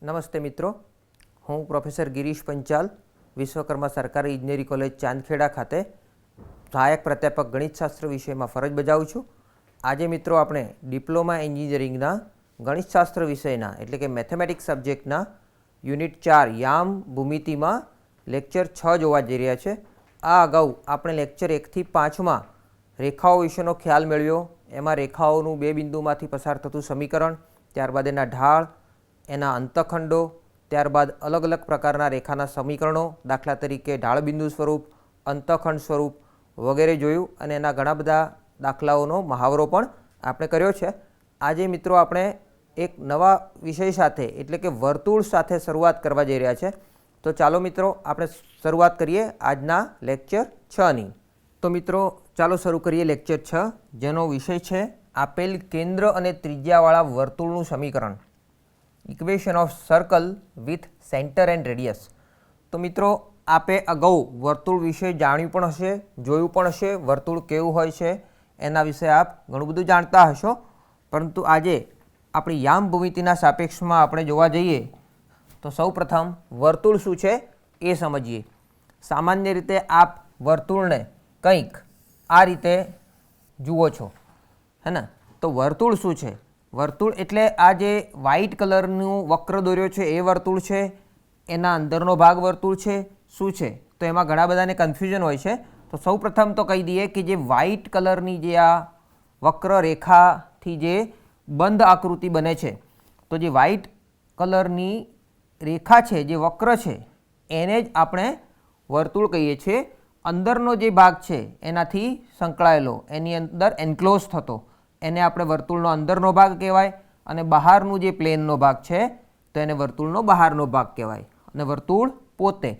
નમસ્તે મિત્રો, હું પ્રોફેસર ગિરીશ પંચાલ, વિશ્વકર્મા સરકારી ઇજનેરી કોલેજ ચાંદખેડા ખાતે સહાયક પ્રાધ્યાપક ગણિતશાસ્ત્ર વિષયમાં ફરજ બજાવું છું. આજે મિત્રો આપણે ડિપ્લોમા એન્જિનિયરિંગના ગણિતશાસ્ત્ર વિષયના એટલે કે મેથેમેટિક્સ સબ્જેક્ટના યુનિટ 4 યામ ભૂમિતિમાં લેક્ચર 6 જોવા જઈ રહ્યા છે. આ અગાઉ આપણે લેક્ચર 1 થી 5માં રેખાઓ વિશેનો ખ્યાલ મેળવ્યો. એમાં રેખાઓનું બે બિંદુમાંથી પસાર થતું સમીકરણ, ત્યારબાદ એના ઢાળ, એના અંતખંડો, ત્યારબાદ અલગ અલગ પ્રકારના રેખાના સમીકરણો, દાખલા તરીકે ઢાળ બિંદુ સ્વરૂપ, અંતખંડ સ્વરૂપ વગેરે જોયું અને એના ઘણા બધા દાખલાઓનો મહાવરો પણ આપણે કર્યો છે. આજે મિત્રો આપણે એક નવા વિષય સાથે એટલે કે વર્તુળ સાથે શરૂઆત કરવા જઈ રહ્યા છે. તો ચાલો મિત્રો આપણે શરૂઆત કરીએ આજના લેક્ચર 6ની. તો મિત્રો ચાલો શરૂ કરીએ લેક્ચર 6, જેનો વિષય છે આપેલ કેન્દ્ર અને ત્રિજ્યાવાળા વર્તુળનું સમીકરણ, equation of circle with centre and radius. તો મિત્રો આપે અગાઉ વર્તુળ વિશે જાણ્યું પણ હશે, જોયું પણ હશે. વર્તુળ કેવું હોય છે એના વિશે આપ ઘણું બધું જાણતા હશો, પરંતુ આજે આપણી યામ ભૂમિતિના સાપેક્ષમાં આપણે જોવા જઈએ તો સૌપ્રથમ વર્તુળ શું છે એ સમજીએ. સામાન્ય રીતે આપ વર્તુળને કંઈક આ રીતે જુઓ છો, હે ને? તો વર્તુળ શું છે? વર્તુળ એટલે આ જે વ્હાઇટ કલરનું વક્ર દોર્યો છે એ વર્તુળ છે, એના અંદરનો ભાગ વર્તુળ છે, શું છે? તો એમાં ઘણા બધાને કન્ફ્યુઝન હોય છે. તો સૌપ્રથમ તો કહી દઈએ કે જે વ્હાઇટ કલરની જે આ વક્ર રેખાથી જે બંધ આકૃતિ બને છે, તો જે વ્હાઇટ કલરની રેખા છે, જે વક્ર છે, એને જ આપણે વર્તુળ કહીએ છીએ. અંદરનો જે ભાગ છે એનાથી સંકળાયેલો, એની અંદર એન્ક્લોઝ થતો, એને આપણે વર્તુળનો અંદરનો ભાગ કહેવાય, અને બહારનું જે પ્લેનનો ભાગ છે તો એને વર્તુળનો બહારનો ભાગ કહેવાય. અને વર્તુળ પોતે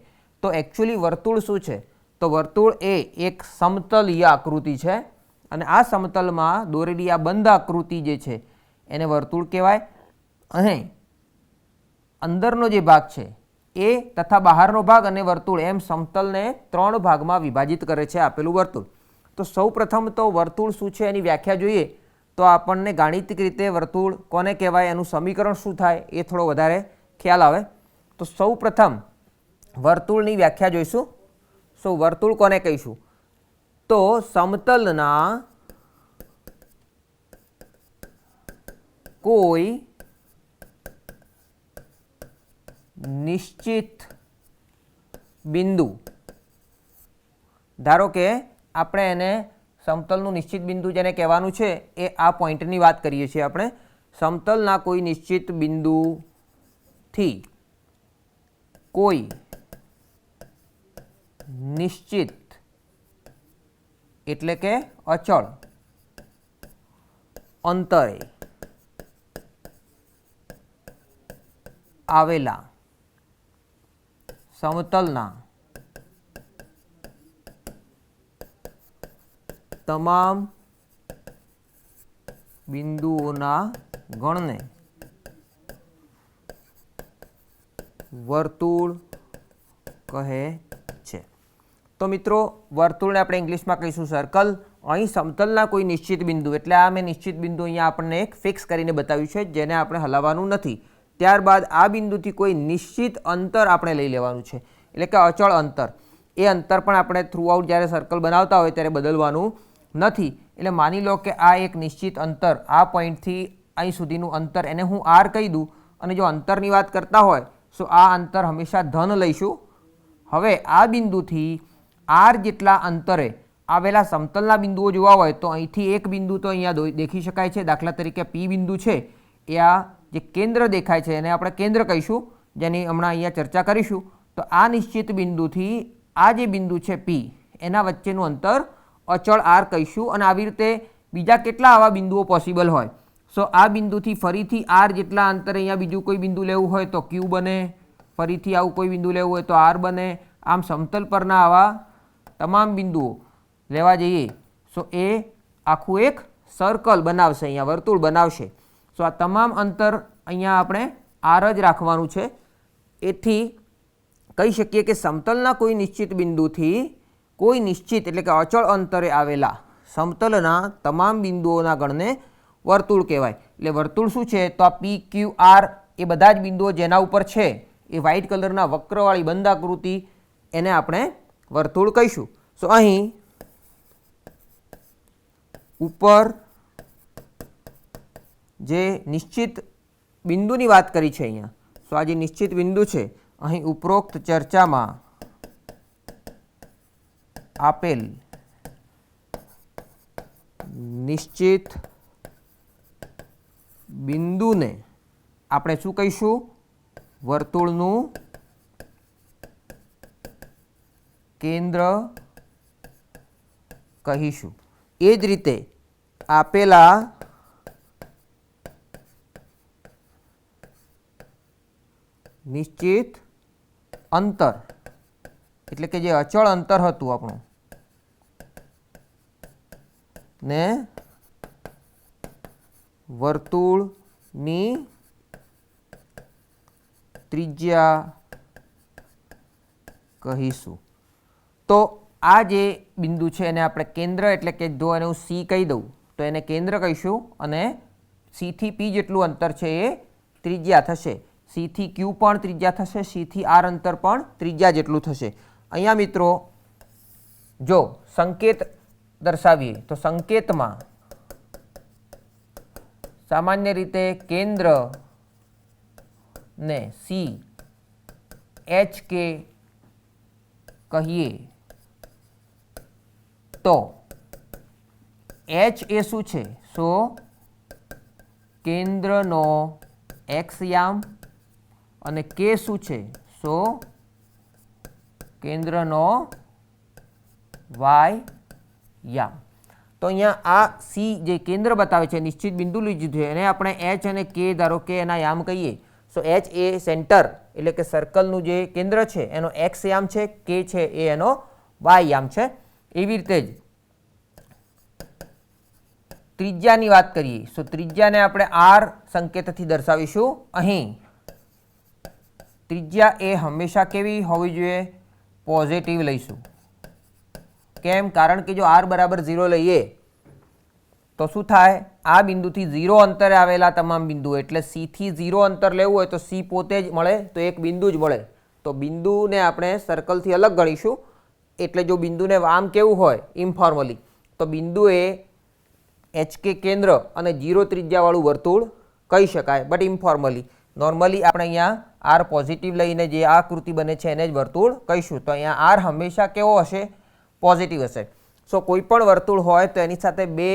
તો એકચ્યુઅલી વર્તુળ શું છે? તો વર્તુળ એ એક સમતલીય આકૃતિ છે, અને આ સમતલમાં દોરેલી આ બંધ આકૃતિ જે છે એને વર્તુળ કહેવાય. અને અંદરનો જે ભાગ છે એ તથા બહારનો ભાગ અને વર્તુળ એમ સમતલને 3 ભાગમાં વિભાજિત કરે છે આપેલું વર્તુળ. તો સૌ પ્રથમ તો વર્તુળ શું છે એની વ્યાખ્યા જોઈએ તો આપણને ગાણિતિક રીતે વર્તુળ કોને કહેવાય, એનું સમીકરણ શું થાય એ થોડો વધારે ખ્યાલ આવે. તો સૌ પ્રથમ વર્તુળની વ્યાખ્યા જોઈશું. વર્તુળ કોને કહીશું? તો સમતલના કોઈ નિશ્ચિત બિંદુ, ધારો કે આપણે એને સમતલનું નિશ્ચિત બિંદુ જેને કહેવાનું છે એ આ પોઈન્ટની વાત કરીએ છીએ આપણે. સમતલના કોઈ નિશ્ચિત બિંદુથી કોઈ નિશ્ચિત એટલે કે અચળ અંતરે આવેલા સમતલના તમામ બિંદુઓના ગણને વર્તુળ કહે છે. તો મિત્રો વર્તુળને આપણે ઇંગ્લિશમાં કહીશું સર્કલ. અહીં સમતલના કોઈ નિશ્ચિત બિંદુ એટલે આ મેં નિશ્ચિત બિંદુ અહીંયા આપણને એક ફિક્સ કરીને બતાવ્યું છે, જેને આપણે હલાવવાનું નથી. ત્યારબાદ આ બિંદુથી કોઈ નિશ્ચિત અંતર આપણે લઈ લેવાનું છે, એટલે કે અચળ અંતર. એ અંતર પણ આપણે થ્રુઆઉટ જ્યારે સર્કલ બનાવતા હોય ત્યારે બદલવાનું નથી. એટલે માની લો કે આ એક નિશ્ચિત અંતર, આ પોઈન્ટથી અહીં સુધીનું અંતર, એને હું આર કહી દઉં. અને જો અંતરની વાત કરતા હોય તો આ અંતર હંમેશા ધન લઈશું. હવે આ બિંદુથી આર જેટલા અંતરે આવેલા સમતલના બિંદુઓ જોવા હોય તો અહીંથી એક બિંદુ તો અહીંયા દેખી શકાય છે. દાખલા તરીકે પી બિંદુ છે, એ આ જે કેન્દ્ર દેખાય છે એને આપણે કેન્દ્ર કહીશું, જેની હમણાં અહીંયા ચર્ચા કરીશું. તો આ નિશ્ચિત બિંદુથી આ જે બિંદુ છે પી, એના વચ્ચેનું અંતર અચળ આર કહીશું. અને આવી રીતે બીજા કેટલા આવા બિંદુઓ પોસિબલ હોય. આ બિંદુથી ફરીથી આર જેટલા અંતરે અહીંયા બીજું કોઈ બિંદુ લેવું હોય તો ક્યુ બને, ફરીથી આવું કોઈ બિંદુ લેવું હોય તો આર બને. આમ સમતલ પરના આવા તમામ બિંદુઓ લેવા જઈએ એ આખું એક સર્કલ બનાવશે, અહીંયા વર્તુળ બનાવશે. આ તમામ અંતર અહીંયા આપણે આર જ રાખવાનું છે. એથી કહી શકીએ કે સમતલના કોઈ નિશ્ચિત બિંદુથી કોઈ નિશ્ચિત એટલે કે અચળ અંતરે આવેલા સમતલના તમામ બિંદુઓના ગણને વર્તુળ કહેવાય. એટલે વર્તુળ શું છે? તો આ પી ક્યુ આર એ બધા જ બિંદુઓ જેના ઉપર છે એ વ્હાઇટ કલરના વક્રવાળી બંધ આકૃતિ એને આપણે વર્તુળ કહીશું. સો અહીં ઉપર જે નિશ્ચિત બિંદુની વાત કરી છે અહીંયા, સો આ જે નિશ્ચિત બિંદુ છે અહીં ઉપરોક્ત ચર્ચામાં આપેલ નિશ્ચિત બિંદુને આપણે શું કહીશું? વર્તુળનું કેન્દ્ર કહીશું. એ જ રીતે આપેલા નિશ્ચિત અંતર એટલે કે જે અચળ અંતર હતું આપણું ને વર્તુળની ત્રિજ્યા કહીશું. તો આ જે બિંદુ છે એને આપણે કેન્દ્ર એટલે કે જો એને હું સી કહી દઉં તો એને કેન્દ્ર કહીશું અને સી થી પી જેટલું અંતર છે એ ત્રિજ્યા થશે. સી થી ક્યુ પણ ત્રિજ્યા થશે, સી થી આર અંતર પણ ત્રિજ્યા જેટલું થશે. અહીંયા મિત્રો જો સંકેત દર્શાવીએ તો સંકેતમાં સામાન્ય રીતે કેન્દ્ર ને સી એચ કે કહીએ તો એચ એ શું છે? સો કેન્દ્રનો એક્સ યામ અને કે શું છે? સો કેન્દ્રનો વાય યામ. તો અહીંયા આ સી જે કેન્દ્ર બતાવે છે નિશ્ચિત બિંદુ લીધું છે એને આપણે એચ અને કે ધારો કે એના યામ કહીએ. સો એચ એ સેન્ટર એટલે કે સર્કલનું જે કેન્દ્ર છે એનો એક્સ યામ છે, કે છે એ એનો વાય યામ છે. એવી રીતે જ ત્રિજ્યાની વાત કરીએ. સો ત્રિજ્યાને આપણે આર સંકેતથી દર્શાવીશું. અહીં ત્રિજ્યા એ હંમેશા કેવી હોવી જોઈએ? પોઝિટિવ લઈશું. કેમ? કારણ કે જો આર બરાબર 0 લઈએ તો શું થાય? આ બિંદુથી 0 અંતરે આવેલા તમામ બિંદુ એટલે સી થી 0 અંતર લેવું હોય તો સી પોતે જ મળે તો એક બિંદુ જ મળે. તો બિંદુને આપણે સર્કલથી અલગ ગણીશું. એટલે જો બિંદુને આમ કેવું હોય ઇન્ફોર્મલી તો બિંદુ એ એચકે કેન્દ્ર અને 0 ત્રિજ્યાવાળું વર્તુળ કહી શકાય. બટ ઇન્ફોર્મલી નોર્મલી આપણે અહીંયા આર પોઝિટિવ લઈને જે આ આકૃતિ બને છે એને જ વર્તુળ કહીશું. તો અહીંયા આર હંમેશા કેવો હશે? પોઝિટિવ હશે. સો કોઈ પણ વર્તુળ હોય તો એની સાથે બે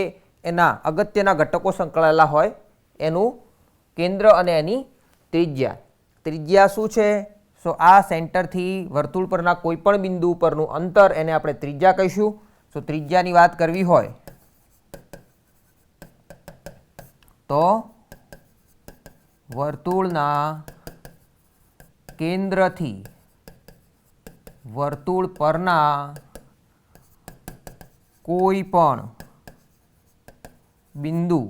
એના અગત્યના ઘટકો સંકળાયેલા હોય, એનું કેન્દ્ર અને એની ત્રિજ્યા. ત્રિજ્યા શું છે? સો આ સેન્ટરથી વર્તુળ પરના કોઈ પણ બિંદુ પરનું અંતર એને આપણે ત્રિજ્યા કહીશું. સો ત્રિજ્યાની વાત કરવી હોય તો વર્તુળના કેન્દ્રથી વર્તુળ પરના કોઈ પણ બિંદુ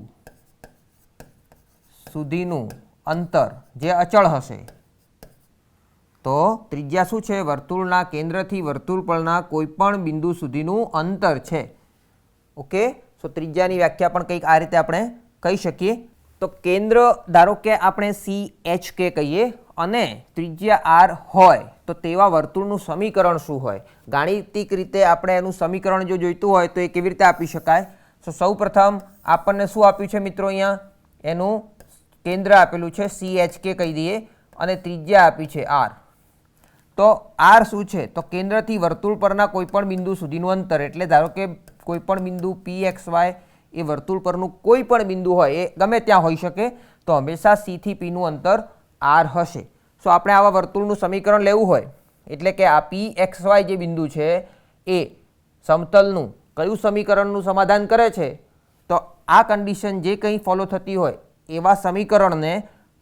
સુધીનું અંતર જે અચળ હશે તો ત્રિજ્યા શું છે? વર્તુળના કેન્દ્રથી વર્તુળ પરના કોઈ પણ બિંદુ સુધીનું અંતર છે. ઓકે. સો ત્રિજ્યાની વ્યાખ્યા પણ કંઈક આ રીતે આપણે કહી શકીએ. તો કેન્દ્ર ધારો કે આપણે સી એચ કે કહીએ અને ત્રિજ્યા આર હોય તો તેવા વર્તુળનું સમીકરણ શું હોય? ગાણિતિક રીતે આપણે એનું સમીકરણ જો જોઈતું હોય તો એ કેવી રીતે આપી શકાય? તો સૌ પ્રથમ આપણને શું આપ્યું છે મિત્રો? અહીંયા એનું કેન્દ્ર આપેલું છે સી એચ કે કહી દઈએ અને ત્રિજ્યા આપી છે આર. તો આર શું છે? તો કેન્દ્રથી વર્તુળ પરના કોઈ પણ બિંદુ સુધીનું અંતર. એટલે ધારો કે કોઈ પણ બિંદુ પી એક્સ વાય એ વર્તુળ પરનું કોઈ પણ બિંદુ હોય એ ગમે ત્યાં હોઈ શકે તો હંમેશા સી થી પીનું અંતર આર હશે. સો આપણે આવા વર્તુળનું સમીકરણ લેવું હોય એટલે કે આ પી એક્સ વાય જે બિંદુ છે એ સમતલનું કયું સમીકરણનું સમાધાન કરે છે? તો આ કન્ડિશન જે કંઈ ફોલો થતી હોય એવા સમીકરણને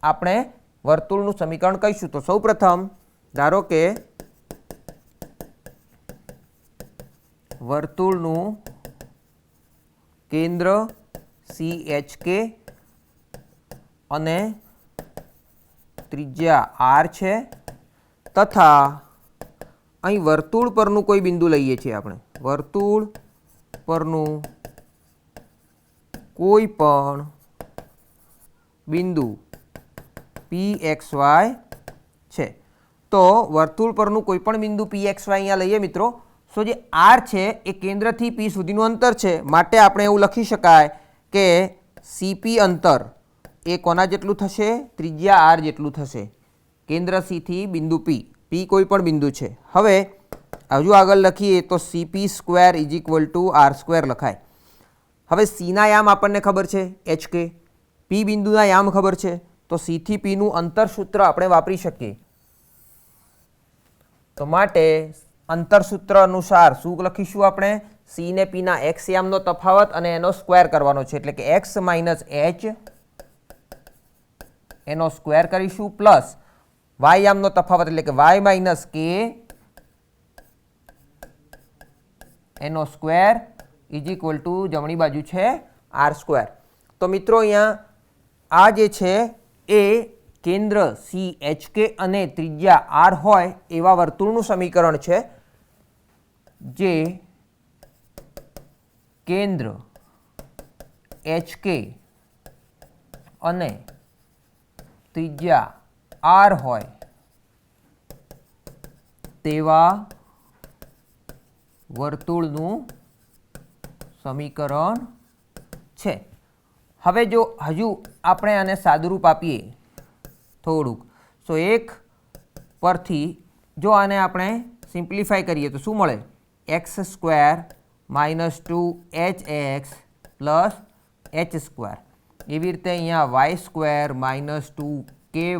આપણે વર્તુળનું સમીકરણ કહીશું. તો સૌપ્રથમ ધારો કે વર્તુળનું કેન્દ્ર સી એચ કે અને ત્રિજ્યા આર છે તથા અહીં વર્તુળ પરનું કોઈ બિંદુ લઈએ છીએ આપણે. વર્તુળ પરનું કોઈ પણ બિંદુ PXY છે. તો વર્તુળ પરનું કોઈ પણ બિંદુ PXY અહીંયા લઈએ મિત્રો. સો જે R છે એ કેન્દ્રથી P સુધીનું અંતર છે, માટે આપણે એવું લખી શકાય કે CP અંતર એ કોના જેટલું થશે? ત્રિજ્યા R જેટલું થશે. કેન્દ્ર C થી બિંદુ P કોઈ પણ બિંદુ છે. હવે હજુ આગળ લખીએ તો CP² = R² લખાય. હવે Cના યામ આપણને ખબર છે HK, P બિંદુના યામ ખબર છે, તો C થી Pનું અંતર સૂત્ર આપણે વાપરી શકીએ. તો માટે અંતર સૂત્ર અનુસાર શું લખીશું આપણે? C ને P ના x યામનો તફાવત અને એનો સ્ક્વેર કરવાનો છે, એટલે કે x - h એનો સ્ક્વેર કરીશું, પ્લસ y યામનો તફાવત એટલે કે y - k એનો સ્ક્વેર = જમણી બાજુ છે R². તો મિત્રો અહીંયા આ જે છે એ કેન્દ્ર CHK અને ત્રિજ્યા R હોય એવા વર્તુળનું સમીકરણ છે, જે કેન્દ્ર HK અને ત્રિજ્યા R હોય તેવા વર્તુળનું સમીકરણ છે. હવે જો હજુ આપણે આને સાદુરૂપ આપીએ થોડુંક, સો એક પરથી જો આને આપણે સિમ્પ્લિફાય કરીએ તો શું મળે? x² - 2hx + h². એવી રીતે અહીંયા y² - 2ky +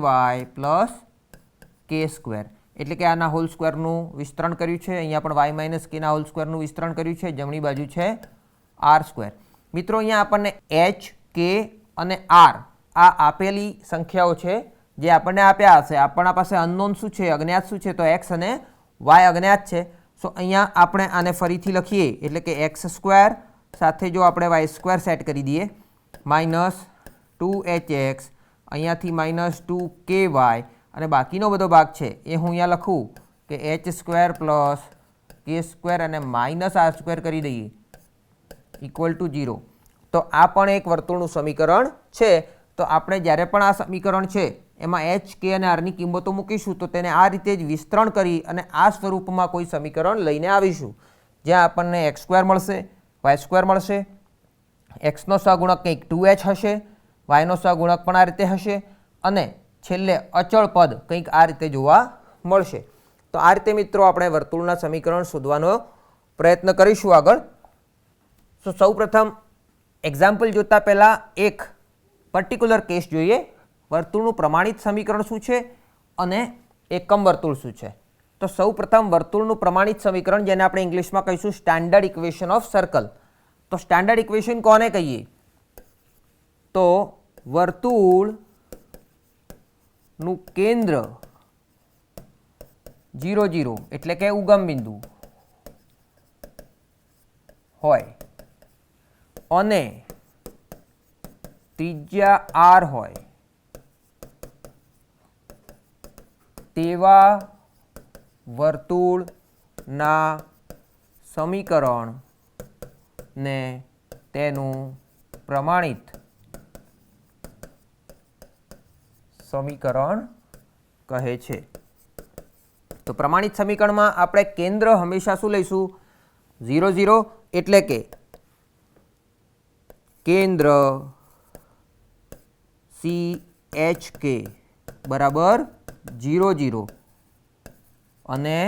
k². એટલે કે આના હોલ સ્ક્વેરનું વિસ્તરણ કર્યું છે. અહીંયા પણ y - k ના હોલ સ્ક્વેરનું વિસ્તરણ કર્યું છે. જમણી બાજુ છે R². મિત્રો અહીંયા આપણને h, k અને r આ આપેલી સંખ્યાઓ છે જે આપણને આપ્યા હશે. આપણા પાસે અનનોન શું છે? અજ્ઞાત શું છે? તો x અને y અજ્ઞાત છે. સો અહીંયા આપણે આને ફરીથી લખીએ, એટલે કે x² સાથે જો આપણે y² સેટ કરી દઈએ -2hx, અહીંયાથી -2ky, અને બાકીનો બધો ભાગ છે એ હું અહીંયા લખું કે h² + k² અને -r² કરી દઈએ = 0. તો આ પણ એક વર્તુળનું સમીકરણ છે. તો આપણે જ્યારે પણ આ સમીકરણ છે એમાં h, k અને r ની કિંમતો મૂકીશું તો તેને આ રીતે જ વિસ્તરણ કરી અને આ સ્વરૂપમાં કોઈ સમીકરણ લઈને આવીશું, જ્યાં આપણને x² મળશે, y² મળશે, xનો સહગુણક કંઈક 2h હશે, yનો સહગુણક પણ આ રીતે હશે, અને છેલ્લે અચળ પદ કંઈક આ રીતે જોવા મળશે. તો આ રીતે મિત્રો આપણે વર્તુળના સમીકરણ શોધવાનો પ્રયત્ન કરીશું આગળ. તો સૌપ્રથમ એક્ઝામ્પલ જોતા પહેલાં એક પર્ટિક્યુલર કેસ જોઈએ. વર્તુળનું પ્રમાણિત સમીકરણ શું છે અને એકમ વર્તુળ શું છે? તો સૌપ્રથમ વર્તુળનું પ્રમાણિત સમીકરણ, જેને આપણે ઇંગ્લિશમાં કહીશું સ્ટાન્ડર્ડ ઇક્વેશન ઓફ સર્કલ. તો સ્ટાન્ડર્ડ ઇક્વેશન કોને કહીએ? તો વર્તુળનું કેન્દ્ર 0, 0 એટલે કે ઉગમ બિંદુ હોય અને ત્રિજ્યા R હોય તેવા વર્તુળના સમીકરણને તેનું પ્રમાણિત સમીકરણ કહે છે. તો પ્રમાણિત સમીકરણમાં આપણે કેન્દ્ર હંમેશા શું લઈશું? 0, 0 એટલે કે કેન્દ્ર CHK બરાબર 0, 0 અને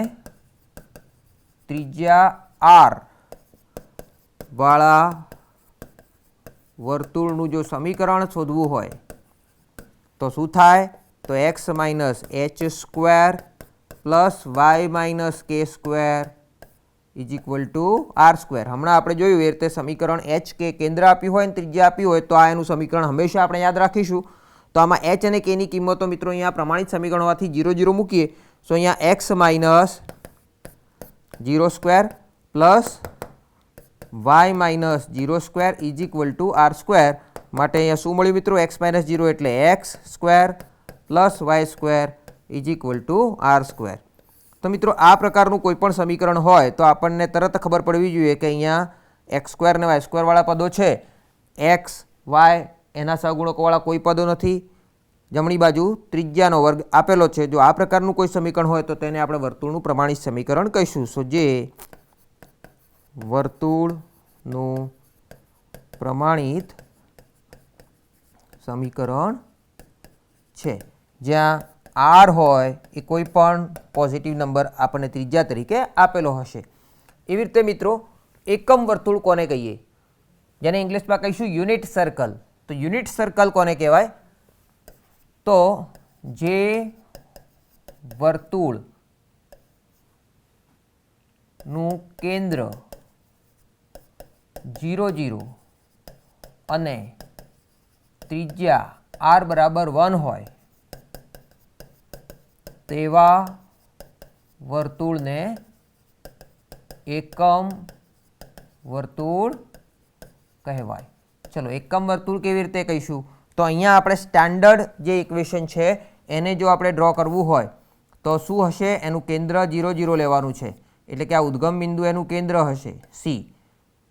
ત્રિજ્યા R વાળા વર્તુળનું જો સમીકરણ શોધવું હોય તો શું થાય? તો x - h² plus y - k² = R². હમણાં આપણે જોયું એ રીતે સમીકરણ h કે કેન્દ્ર આપ્યું હોય અને ત્રિજ્યા આપી હોય તો આ એનું સમીકરણ હંમેશા આપણે યાદ રાખીશું. તો આમાં h અને k ની કિંમતો મિત્રો અહીંયા પ્રમાણિત સમીકરણ હોવાથી 0, 0 મૂકીએ. સો અહીંયા x - 0² પ્લસ y - 0² = R². માટે અહીંયા શું મળ્યું મિત્રો? x - 0 એટલે x² પ્લસ y² = R². તો મિત્રો આ પ્રકારનું કોઈ પણ સમીકરણ હોય તો આપણને તરત ખબર પડવી જોઈએ કે અહીંયા x² અને y² વાળા પદો છે, x, y એના સહગુણકોવાળા કોઈ પદો નથી, જમણી બાજુ ત્રિજ્યાનો વર્ગ આપેલો છે. જો આ પ્રકારનું કોઈ સમીકરણ હોય તો તેને આપણે વર્તુળનું પ્રમાણિત સમીકરણ કહીશું. સો જે વર્તુળનું પ્રમાણિત સમીકરણ છે, જ્યાં આર હોય એ કોઈ પણ પોઝિટિવ નંબર આપણને ત્રિજ્યા તરીકે આપેલો હશે. એવી રીતે મિત્રો એકમ વર્તુળ કોને કહીએ, જેને ઇંગ્લિશમાં કહીશું યુનિટ સર્કલ. તો યુનિટ સર્કલ કોને કહેવાય? તો જે વર્તુળનું કેન્દ્ર 0 0 અને ત્રિજ્યા r બરાબર 1 હોય તેવા વર્તુળને એકમ વર્તુળ કહેવાય. ચલો એકમ વર્તુળ કેવી રીતે કહીશું? તો અહીંયા આપણે સ્ટાન્ડર્ડ જે ઇક્વેશન છે એને જો આપણે ડ્રો કરવું હોય તો શું હશે? એનું કેન્દ્ર 0 0 લેવાનું છે, એટલે કે આ ઉદ્ગમ બિંદુ એનું કેન્દ્ર હશે C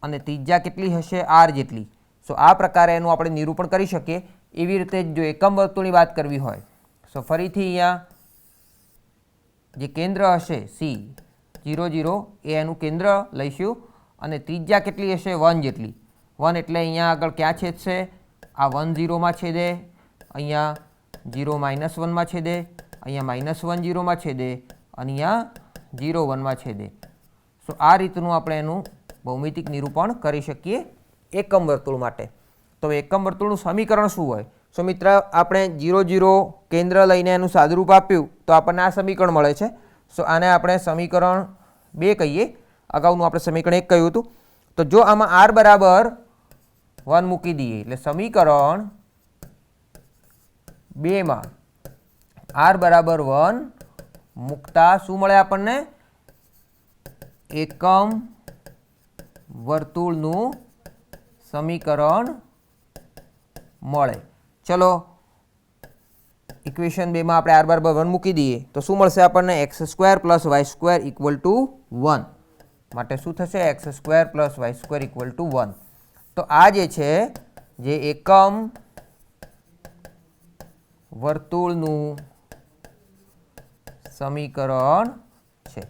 અને ત્રિજ્યા કેટલી હશે? r જેટલી. સો આ પ્રકારે એનું આપણે નિરૂપણ કરી શકીએ. એવી રીતે જો એકમ વર્તુળની વાત કરવી હોય તો ફરીથી અહીંયા જે કેન્દ્ર હશે C 0 0 એ એનું કેન્દ્ર લઈશું અને ત્રિજ્યા કેટલી હશે? 1 જેટલી. 1 એટલે અહીંયા આગળ ક્યાં છેદશે? આ 1 0 માં છેદે, અહીંયા 0 -1 માં છેદે, અહીંયા -1 0 માં છેદે અને અહીંયા 0 1 માં છેદે. સો આ રીતનું આપણે એનું ભૌમિતિક નિરૂપણ કરી શકીએ એકમ વર્તુળ માટે. તો એકમ વર્તુળનું સમીકરણ શું હોય? સો મિત્ર આપણે 0 0 કેન્દ્ર લઈને એનું સાદુરૂપ આપ્યું તો આપણને આ સમીકરણ મળે છે. સો આને આપણે સમીકરણ 2 કહીએ. અગાઉનું આપણે સમીકરણ 1 કહ્યું હતું. તો જો આમાં r બરાબર 1 મૂકી દઈએ એટલે સમીકરણ 2 માં r બરાબર 1 મૂકતા શું મળે આપણને? એકમ વર્તુળનું સમીકરણ મળે. ચલો ઇક્વેશન 2 માં આપણે r બરાબર 1 મૂકી દઈએ તો શું મળશે આપણને? x² + y² = 1. માટે શું થશે? x² + y² = 1. તો આ જે છે જે એકમ વર્તુળનું સમીકરણ છે.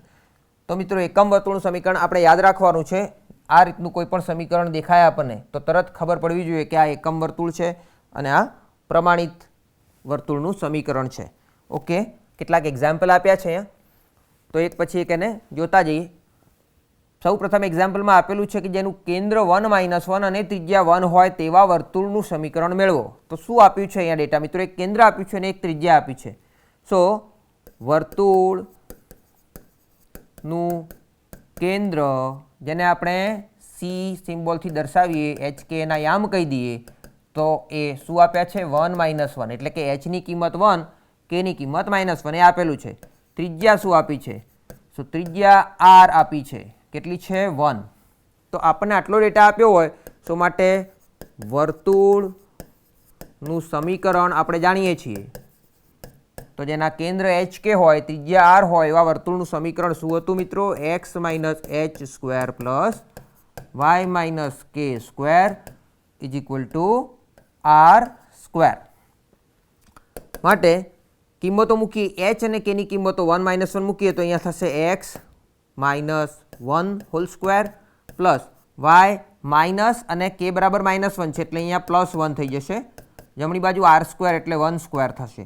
તો મિત્રો એકમ વર્તુળનું સમીકરણ આપણે યાદ રાખવાનું છે. આ રીતનું કોઈ પણ સમીકરણ દેખાય આપણને તો તરત ખબર પડવી જોઈએ કે આ એકમ વર્તુળ છે અને આ પ્રમાણિત વર્તુળનું સમીકરણ છે. ઓકે, કેટલાક એક્ઝામ્પલ આપ્યા છે અહીંયા, તો એક પછી એક એને જોતા જઈએ. સૌ પ્રથમ એક્ઝામ્પલમાં આપેલું છે કે જેનું કેન્દ્ર 1 -1 અને ત્રિજ્યા 1 હોય તેવા વર્તુળનું સમીકરણ મેળવો. તો શું આપ્યું છે અહીંયા ડેટા મિત્રો? એક કેન્દ્ર આપ્યું છે અને એક ત્રિજ્યા આપી છે. સો વર્તુળનું કેન્દ્ર, જેને આપણે C સિમ્બોલથી દર્શાવીએ, HK ના યામ કહી દઈએ, તો એ શું આપ્યા છે? 1 -1 એટલે કે h ની કિંમત 1, k ની કિંમત -1 એ આપેલું છે. ત્રિજ્યા શું આપી છે? સો ત્રિજ્યા r આપી છે. કેટલી છે? 1. તો આપણને આટલો ડેટા આપ્યો હોય તો માટે વર્તુળનું સમીકરણ આપણે જાણીએ છીએ. તો જેના કેન્દ્ર HK હોય, ત્રિજ્યા r હોય એવા વર્તુળનું સમીકરણ શું હતું મિત્રો? x - h² + y - k² = r². માટે કિંમતો મૂકી, h અને k ની કિંમતો 1 -1 મૂકીએ તો અહીંયા થશે x - 1² પ્લસ y માઇનસ અને k બરાબર -1 છે એટલે અહીંયા +1 થઈ જશે. જમણી બાજુ r² એટલે 1² થશે.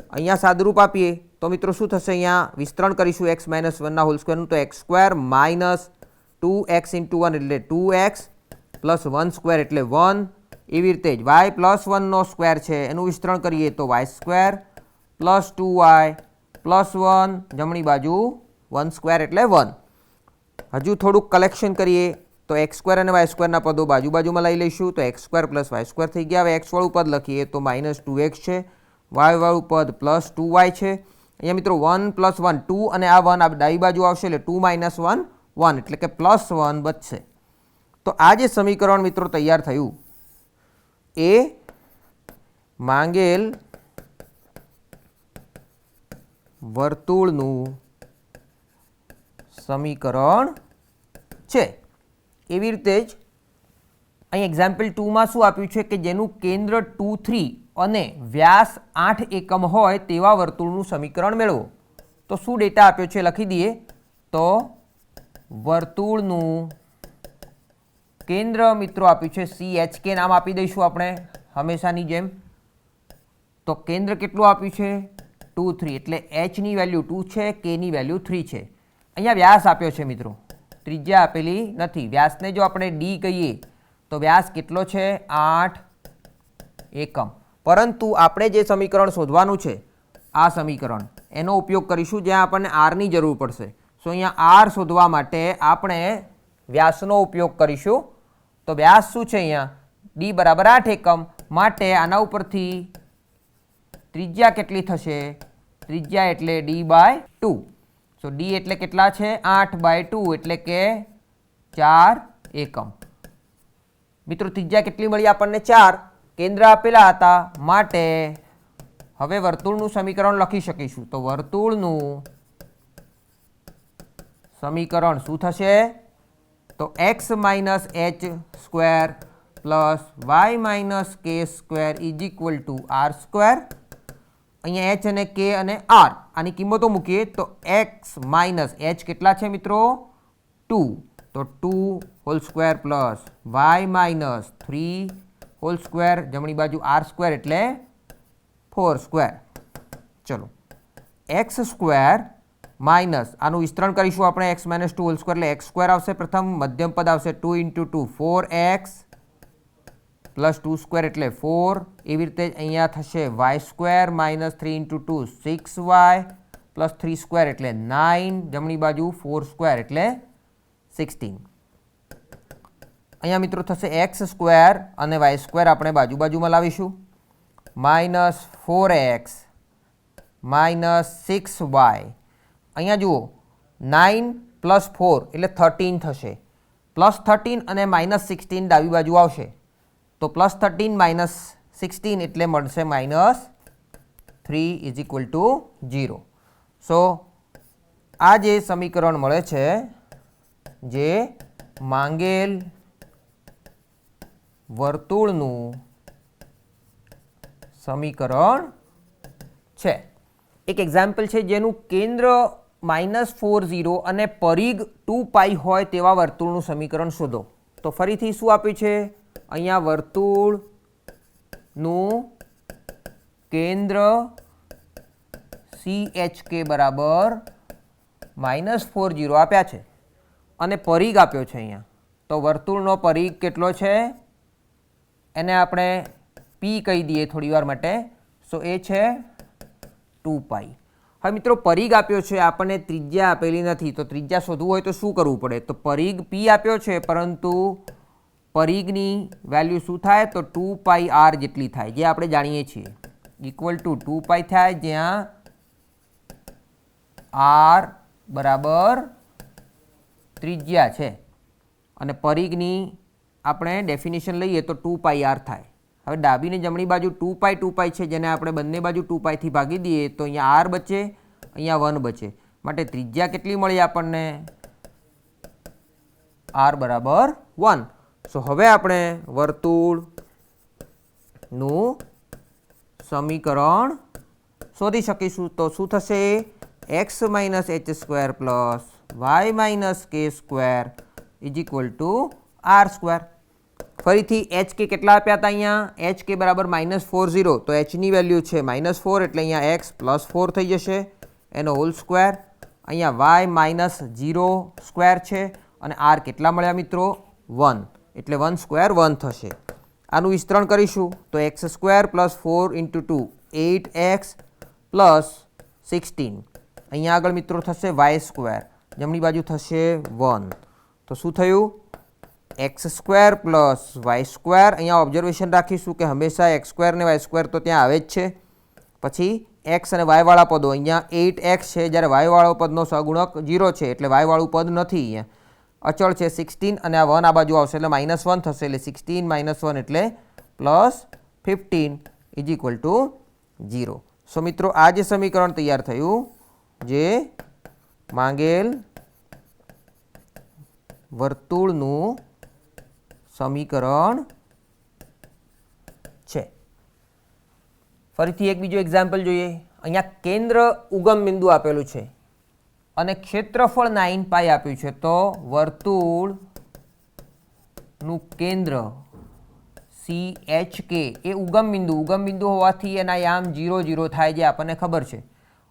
અહીંયા સાદુરૂપ આપીએ તો મિત્રો શું થશે? અહીંયા વિસ્તરણ કરીશું x - 1² નું, તો x² - 2x × 1 એટલે 2x પ્લસ 1² એટલે 1. એવી રીતે જ y +1 નો સ્ક્વેર છે એનું વિસ્તરણ કરીએ તો y² પ્લસ 2y પ્લસ 1, જમણી બાજુ 1² એટલે 1. હજુ થોડુંક કલેક્શન કરીએ તો x² અને y² ના પદો બાજુ બાજુમાં લઈ લઈશું તો x² + y² થઈ ગયા. હવે x વાળું પદ લખીએ તો -2x છે, y વાળું પદ +2y છે. અહીંયા મિત્રો 1 + 1 2 અને આ 1 આ ડાબી બાજુ આવશે એટલે 2 - 1 1 એટલે કે +1 બચશે. તો આ જે સમીકરણ મિત્રો તૈયાર થયું એ માંગેલ વર્તુળનું સમીકરણ છે. એવી રીતે જ અહીં એક્ઝામ્પલ 2માં શું આપ્યું છે કે જેનું કેન્દ્ર 2, 3 અને વ્યાસ 8 એકમ હોય તેવા વર્તુળનું સમીકરણ મેળવો. તો શું ડેટા આપ્યો છે લખી દઈએ. તો વર્તુળનું કેન્દ્ર મિત્રો આપ્યું છે CHK, નામ આપી દઈશું આપણે હંમેશાની જેમ. તો કેન્દ્ર કેટલું આપ્યું છે 2, 3 એટલે h ની વેલ્યુ 2 છે, k ની વેલ્યુ 3 છે. અહીંયા વ્યાસ આપ્યો છે મિત્રો, ત્રિજ્યા આપેલી નથી. વ્યાસને જો આપણે d કહીએ તો વ્યાસ કેટલો છે 8 એકમ. પરંતુ આપણે જે સમીકરણ શોધવાનું છે આ સમીકરણ એનો ઉપયોગ કરીશું જ્યાં આપણને r ની જરૂર પડશે. સો અહીંયા r શોધવા માટે આપણે વ્યાસનો ઉપયોગ કરીશું. તો વ્યાસ શું છે અહીંયા d બરાબર 8 એકમ, માટે આના ઉપરથી ત્રિજ્યા કેટલી થશે, ત્રિજ્યા એટલે d/2. સો d એટલે કેટલા છે 8/2 એટલે કે 4 એકમ. મિત્રો ત્રિજ્યા કેટલી મળી આપણને 4, કેન્દ્ર આપેલા હતા માટે હવે વર્તુળનું સમીકરણ લખી શકીશું. તો વર્તુળનું સમીકરણ શું થશે, તો x - h² plus y - k² is equal two r². અહીંયા h અને k અને r આની કિંમતો મૂકીએ તો x માઇનસ h કેટલા છે મિત્રો 2, તો 2² પ્લસ y - 3² જમણી બાજુ r² એટલે 4². ચલો x² માઇનસ આનું વિસ્તરણ કરીશું આપણે x - 2² એટલે x² આવશે. પ્રથમ મધ્યમ પદ આવશે 2 × 2 4x પ્લસ 2² એટલે 4. એવી રીતે અહીંયા થશે y² માઇનસ 3 × 2 6y પ્લસ 3² એટલે 9. જમણી બાજુ 4² એટલે 16. અહીંયા મિત્રો થશે x² અને y² આપણે બાજુ બાજુમાં લાવીશું. -4x minus 6y. અહીંયા જુઓ 9 પ્લસ 4 એટલે 13 થશે. +13 અને -16 ડાબી બાજુ આવશે. તો +13 - 16 એટલે મળશે -3 ઇઝ ઇક્વલ ટુ 0. સો આ જે સમીકરણ મળે છે જે માંગેલ વર્તુળનું સમીકરણ છે. એક એક્ઝામ્પલ છે જેનું કેન્દ્ર -40 અને પરિઘ 2π હોય તેવા વર્તુળનું સમીકરણ શોધો. તો ફરીથી શું આપ્યું છે અહીંયા વર્તુળનું કેન્દ્ર CHK બરાબર -40 આપ્યા છે અને પરિઘ આપ્યો છે અહીંયા. તો વર્તુળનો પરિઘ કેટલો છે એને આપણે p કહી દઈએ થોડી વાર માટે. સો એ છે 2π. હવે મિત્રો પરિઘ આપ્યો છે, આપણને ત્રિજ્યા આપેલી નથી. તો ત્રિજ્યા શોધવું હોય તો શું કરવું પડે, તો પરિઘ p આપ્યો છે પરંતુ પરિઘની વેલ્યુ શું થાય તો 2πr જેટલી થાય, જે આપણે જાણીએ છીએ ઇક્વલ ટુ 2π થાય, જ્યાં r બરાબર ત્રિજ્યા છે અને પરિઘની આપણે ડેફિનેશન લઈએ તો 2πr થાય. હવે ડાબી ને જમણી બાજુ 2π છે, જેને આપણે બંને બાજુ 2π થી ભાગી દઈએ તો અહીંયા r બચે, અહીંયા 1 બચે. માટે ત્રિજ્યા કેટલી મળી આપણને r બરાબર 1. સો હવે આપણે વર્તુળનું સમીકરણ શોધી શકીશું. તો શું થશે x - h² plus y - k² is equal two r². ફરીથી hk કેટલા આપ્યા હતા અહીંયા hk બરાબર -40, તો h ની વેલ્યુ છે -4 એટલે અહીંયા x +4 થઈ જશે એનો હોલ સ્ક્વેર. અહીંયા y -0² છે અને r કેટલા મળ્યા મિત્રો 1 એટલે 1² 1 થશે. આનું વિસ્તરણ કરીશું તો x² પ્લસ 4 × 2 8x પ્લસ 16. અહીંયા આગળ મિત્રો થશે y², જમણી બાજુ થશે 1. તો શું થયું x² પ્લસ y². અહીંયા ઓબ્ઝર્વેશન રાખીશું કે હંમેશા x² ને y² તો ત્યાં આવે જ છે. પછી x અને y વાળા પદો, અહીંયા 8x છે જ્યારે y વાળો પદનો સહગુણક 0 છે એટલે y વાળું પદ નથી. અહીંયા અચળ છે 16 અને આ 1 આ બાજુ આવશે એટલે -1 થશે એટલે 16 - 1 એટલે +15 ઇઝ ઇક્વલ ટુ 0. સો મિત્રો આ જે સમીકરણ તૈયાર થયું જે માંગેલ વર્તુળનું સમીકરણ છે. ફરીથી એક બીજો એક્ઝામ્પલ જોઈએ. અહીંયા કેન્દ્ર ઉગમ બિંદુ આપેલું છે અને ક્ષેત્રફળ 9 પાઈ આપ્યું છે. તો વર્તુળનું કેન્દ્ર CHK એ ઉગમ બિંદુ હોવાથી એના યામ 0 0 થાય, જે આપણને ખબર છે.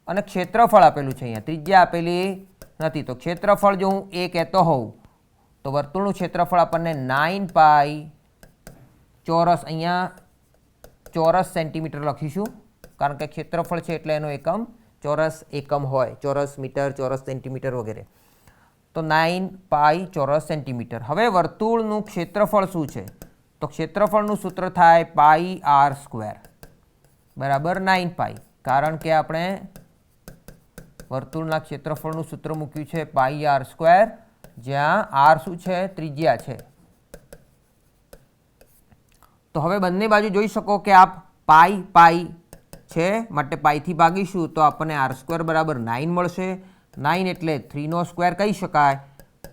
અને ક્ષેત્રફળ આપેલું છે, અહીંયા ત્રિજ્યા આપેલી નથી. તો ક્ષેત્રફળ જો હું એ કહેતો હોઉં તો વર્તુળનું ક્ષેત્રફળ આપણને 9 પાઈ ચોરસ, અહીંયા ચોરસ સેન્ટીમીટર લખીશું કારણ કે ક્ષેત્રફળ છે એટલે એનો એકમ ચોરસ એકમ હોય, ચોરસ મીટર, ચોરસ સેન્ટીમીટર વગેરે. તો 9 પાઈ ચોરસ સેન્ટીમીટર. હવે વર્તુળનું ક્ષેત્રફળ શું છે? તો ક્ષેત્રફળનું સૂત્ર થાય પાઈ આર સ્ક્વેર બરાબર 9 પાઈ, કારણ કે આપણે વર્તુળના ક્ષેત્રફળનું સૂત્ર મૂક્યું છે પાઈ આર સ્ક્વેર, જ્યાં આર શું છે? ત્રિજ્યા છે. તો હવે બંને બાજુ જોઈ શકો કે આ પાઈ પાઈ છે, માટે પાઈથી ભાગીશું તો આપણને આર સ્ક્વેર બરાબર 9 મળશે. 9 એટલે 3નો સ્ક્વેર કહી શકાય,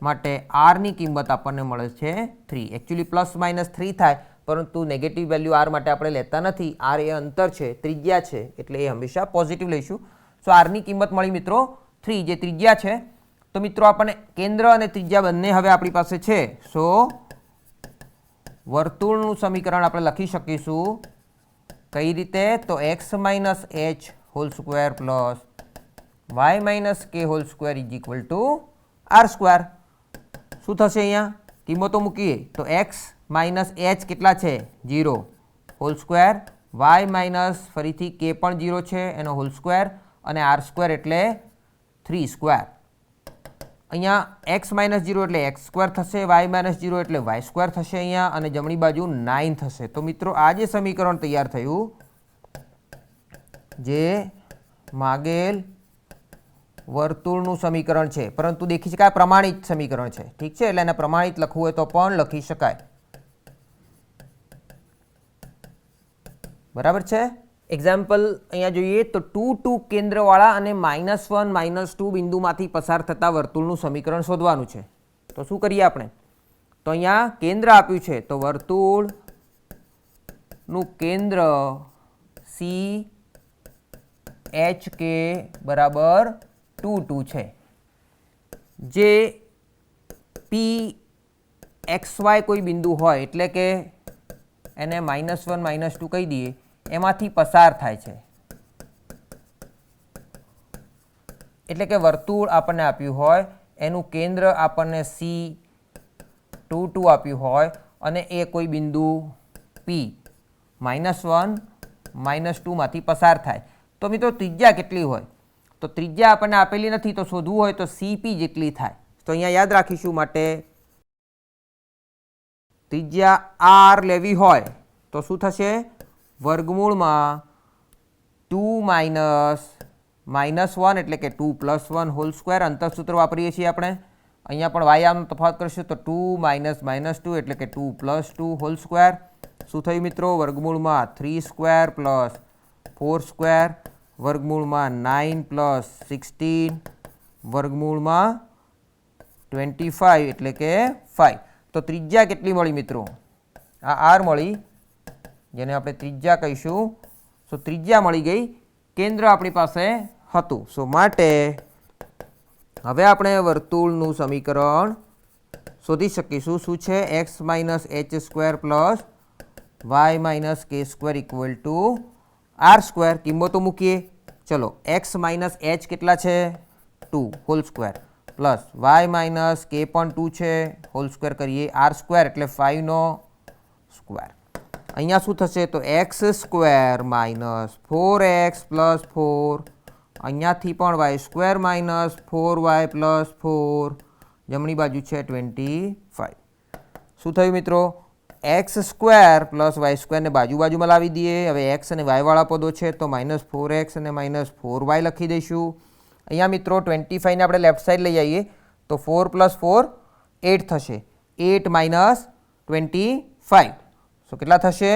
માટે આરની કિંમત આપણને મળે છે 3. એકચ્યુઅલી પ્લસ માઇનસ 3 થાય, પરંતુ નેગેટિવ વેલ્યુ આર માટે આપણે લેતા નથી. આર એ અંતર છે, ત્રિજ્યા છે, એટલે એ હંમેશા પોઝિટિવ લઈશું. સો આરની કિંમત મળી મિત્રો 3, જે ત્રિજ્યા છે. તો મિત્રો આપણને કેન્દ્ર અને ત્રિજ્યા બંને હવે આપણી પાસે છે. સો વર્તુળનું સમીકરણ આપણે લખી શકીશું કઈ રીતે? તો x minus h whole square plus y minus k whole square is equal to r square. શું થશે? અહીંયા કિંમતો મૂકીએ તો x માઇનસ h કેટલા છે? 0 હોલ સ્ક્વેર, y માઇનસ ફરીથી k પણ 0 છે એનો હોલ સ્ક્વેર, અને આર સ્ક્વેર એટલે 3 સ્ક્વેર. અહીંયા x માઇનસ 0 એટલે x સ્ક્વેર થશે, y માઇનસ 0 એટલે y સ્ક્વેર થશે અહીંયા, અને જમણી બાજુ 9 થશે. તો મિત્રો આ જે સમીકરણ તૈયાર થયું, જે માગેલ વર્તુળનું સમીકરણ છે, પરંતુ દેખી શકાય પ્રમાણિત સમીકરણ છે. ઠીક છે, એટલે એને પ્રમાણિત લખવું હોય તો પણ લખી શકાય. બરાબર છે. એક્ઝામ્પલ અહીંયા જોઈએ તો 2 2 કેન્દ્રવાળા અને -1 -2 બિંદુમાંથી પસાર થતા વર્તુળનું સમીકરણ શોધવાનું છે. તો શું કરીએ આપણે? તો અહીંયા કેન્દ્ર આપ્યું છે, તો વર્તુળનું કેન્દ્ર CHK બરાબર 2 2 છે, જે PXY કોઈ બિંદુ હોય, એટલે કે એને -1 -2 કહી દઈએ, એમાંથી પસાર થાય છે. એટલે કે વર્તુળ આપણને આપ્યું હોય, એનું કેન્દ્ર આપણને C22 આપ્યું હોય, અને એ કોઈ બિંદુ P -1 -2 માંથી પસાર થાય. તો મિત્રો ત્રિજ્યા કેટલી હોય? તો ત્રિજ્યા આપણને આપેલી નથી, તો શોધવું હોય તો CP જેટલી થાય. તો અહીંયા યાદ રાખીશું, માટે ત્રિજ્યા R લેવી હોય તો શું થશે? વર્ગમૂળમાં 2 -1 એટલે કે 2 + 1 હોલ સ્ક્વેર, અંતરસૂત્ર વાપરીએ છીએ આપણે. અહીંયા પણ વાયામનો તફાવત કરીશું તો 2 - -2 એટલે કે 2 + 2 હોલ સ્ક્વેર. શું થયું મિત્રો? વર્ગમૂળમાં 3 સ્ક્વેર પ્લસ 4 સ્ક્વેર, વર્ગમૂળમાં 9 + 16, વર્ગમૂળમાં 25 એટલે કે 5. તો ત્રિજ્યા કેટલી મળી મિત્રો? આ આર મળી, જેને આપણે ત્રિજ્યા કહીશું. સો ત્રિજ્યા મળી ગઈ, કેન્દ્ર આપણી પાસે હતું. સો માટે હવે આપણે વર્તુળનું સમીકરણ શોધી શકીશું. શું છે? x minus h square plus y minus k square equal to r square. કિંમતો મૂકીએ. ચલો, x માઇનસ h કેટલા છે? 2 whole square, plus y minus k પણ 2 છે, હોલ સ્ક્વેર કરીએ. આર સ્ક્વેર એટલે 5નો સ્ક્વેર. અહીંયા શું થશે? તો x square minus 4x plus 4, અહીંયાથી પણ y square minus 4y plus 4, જમણી બાજુ છે 25. શું થયું મિત્રો? x સ્ક્વેર પ્લસ y સ્ક્વેરને બાજુમાં લાવી દઈએ. હવે x અને y વાળા પદો છે, તો -4x અને -4y લખી દઈશું. અહીંયા મિત્રો 25 ને આપણે લેફ્ટ સાઈડ લઈ આવીએ તો 4 + 4 8 થશે. 8 - 25, સો કેટલા થશે?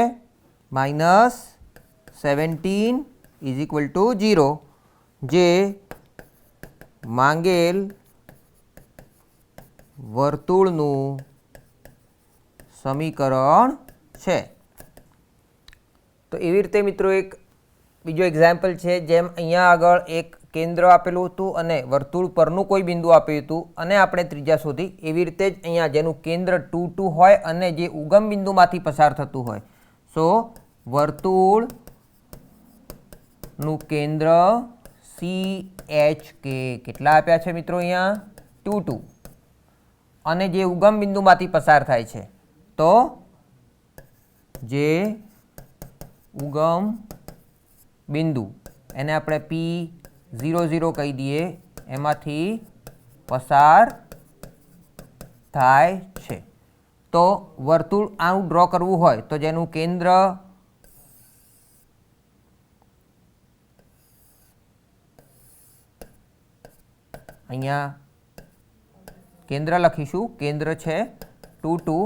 -17 ઇઝ ઇક્વલ ટુ 0, જે માંગેલ વર્તુળનું સમીકરણ છે। તો એવી રીતે મિત્રો એક બીજો એક્ઝામ્પલ છે, જેમ અહીંયા આગળ એક કેન્દ્ર આપેલું હતું અને વર્તુળ પરનું કોઈ બિંદુ આપ્યું હતું અને આપણે ત્રિજ્યા શોધી, એવી રીતે જ અહીંયા જેનું કેન્દ્ર 2 2 હોય અને જે ઉગમ બિંદુમાંથી પસાર થતું હોય, સો વર્તુળનું કેન્દ્ર CHK કેટલા આપ્યા છે મિત્રો અહીંયા 2 2 અને જે ઉગમ બિંદુમાંથી પસાર થાય છે, તો જે ઉગમ બિંદુ એને આપણે P00 કહી દઈએ, એમાંથી પસાર થાય છે। તો વર્તુળ આવું ડ્રો કરવું હોય તો જેનું કેન્દ્ર અહીંયા કેન્દ્ર લખીશું, કેન્દ્ર છે 2 2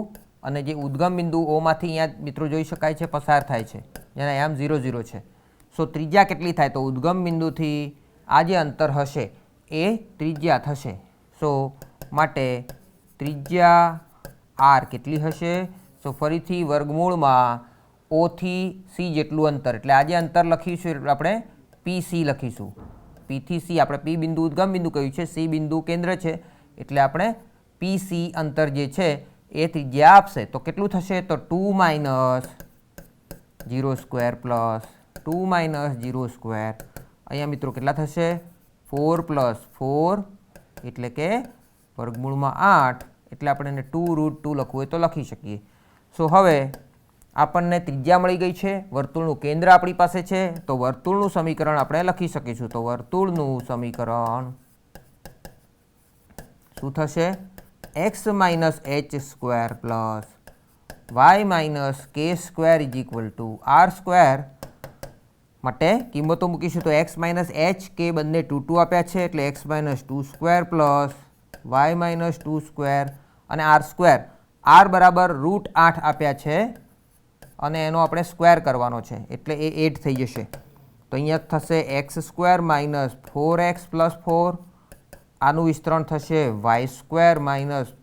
અને જે ઉદ્ગમ બિંદુ ઓમાંથી અહીંયા મિત્રો જોઈ શકાય છે પસાર થાય છે, જેના આયામ 0 0 છે। સો ત્રિજ્યા કેટલી થાય, તો ઉદ્ગમ બિંદુથી આ જે અંતર હશે એ ત્રિજ્યા થશે। સો માટે ત્રિજ્યા r કેટલી હશે, સો ફરીથી વર્ગમૂળમાં O થી C જેટલું અંતર, એટલે આ જે અંતર લખીશું આપણે PC લખીશું, P થી C આપણે P બિંદુ ઉદ્ગમ બિંદુ કહ્યું છે, C બિંદુ કેન્દ્ર છે, એટલે આપણે PC અંતર જે છે એ ત્રિજ્યા આપશે। તો કેટલું થશે, તો 2 - 0 સ્ક્વેર પ્લસ 2 - 0 સ્ક્વેર, અહીંયા મિત્રો કેટલા થશે 4 + 4 એટલે કે વર્ગમૂળમાં 8, એટલે આપણે એને 2√2 લખવું હોય તો લખી શકીએ। સો હવે આપણને ત્રિજ્યા મળી ગઈ છે, વર્તુળનું કેન્દ્ર આપણી પાસે છે, તો વર્તુળનું સમીકરણ આપણે લખી શકીશું। તો વર્તુળનું સમીકરણ શું થશે, x - h² plus y - k² r², માટે કિંમતો મૂકીશું તો x - h k બંને 2 2 આપ્યા છે, એટલે x - 2² પ્લસ y - 2² અને r² r બરાબર √8 આપ્યા છે અને એનો આપણે સ્ક્વેર કરવાનો છે, એટલે એ 8 થઈ જશે। તો અહીંયા થશે x² - 4x + 4, આનું વિસ્તરણ થશે y² -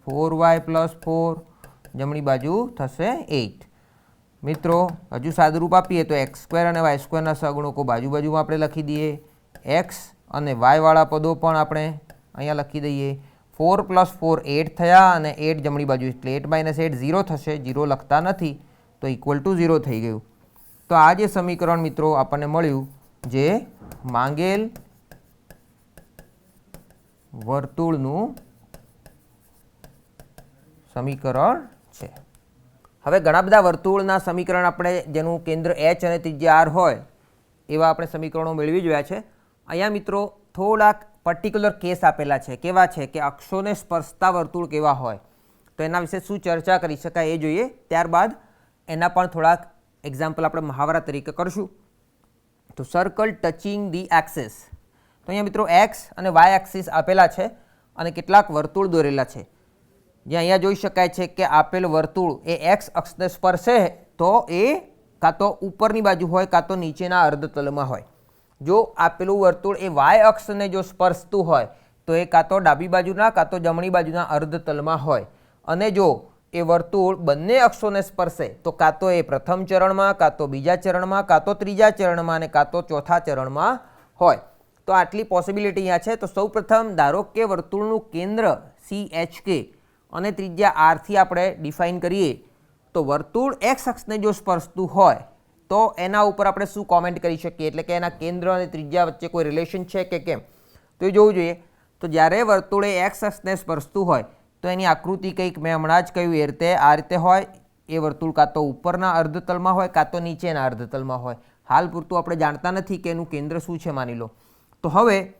4y + 4, જમણી બાજુ થશે 8। મિત્રો હજુ સાદુરૂપ આપીએ તો x² અને y² ના સહગુણકો બાજુ બાજુમાં આપણે લખી દઈએ, x અને y વાળા પદો પણ આપણે અહીંયા લખી દઈએ। 4 + 4 8 થયા અને 8 જમણી બાજુ, એટલે 8 - 8 0 થશે, 0 લખતા નથી તો = 0 થઈ ગયું। તો આ જે સમીકરણ મિત્રો આપણને મળ્યું, જે માંગેલ વર્તુળનું સમીકરણ છે। હવે ઘણા બધા વર્તુળના સમીકરણ આપણે જેનું કેન્દ્ર H અને ત્રિજ્યા R હોય એવા આપણે સમીકરણો મેળવી જોયા છે। અહીંયા મિત્રો થોડાક પર્ટિક્યુલર કેસ આપેલા છે, કેવા છે કે અક્ષોને સ્પર્શતા વર્તુળ કેવા હોય, તો એના વિશે શું ચર્ચા કરી શકાય એ જોઈએ, ત્યારબાદ એના પણ થોડાક એક્ઝામ્પલ આપણે મહાવરા તરીકે કરશું। તો સર્કલ ટચિંગ ધી એક્સિસ, તો અહીંયા મિત્રો x અને y એક્સિસ આપેલા છે અને કેટલાક વર્તુળ દોરેલા છે, જે અહીંયા જોઈ શકાય છે કે આપેલ વર્તુળ એ x અક્ષને સ્પર્શે તો એ કાં તો ઉપરની બાજુ હોય કાં તો નીચેના અર્ધતલમાં હોય। જો આપેલું વર્તુળ એ y અક્ષને જો સ્પર્શતું હોય તો એ કાં તો ડાબી બાજુના કાં તો જમણી બાજુના અર્ધતલમાં હોય, અને જો એ વર્તુળ બંને અક્ષોને સ્પર્શે તો કાં તો એ પ્રથમ ચરણમાં, કાં તો બીજા ચરણમાં, કાં તો ત્રીજા ચરણમાં અને કાં તો ચોથા ચરણમાં હોય। તો આટલી પોસિબિલિટી અહીંયા છે। તો સૌપ્રથમ ધારો કે વર્તુળનું કેન્દ્ર CHK અને ત્રિજ્યા r થી આપણે ડિફાઇન કરીએ, તો વર્તુળ x અક્ષને જો સ્પર્શતું હોય તો એના ઉપર આપણે શું કોમેન્ટ કરી શકીએ, એટલે કે એના કેન્દ્ર અને ત્રિજ્યા વચ્ચે કોઈ રિલેશન છે કે કેમ, તો એ જોવું જોઈએ। તો જ્યારે વર્તુળ એ x અક્ષને સ્પર્શતું હોય તો એની આકૃતિ કંઈક મેં હમણાં જ કહ્યું એ રીતે આ રીતે હોય, એ વર્તુળ કાં તો ઉપરના અર્ધતલમાં હોય કાં તો નીચેના અર્ધતલમાં હોય। હાલ પૂરતું આપણે જાણતા નથી કે એનું કેન્દ્ર શું છે, માની લો। તો હવે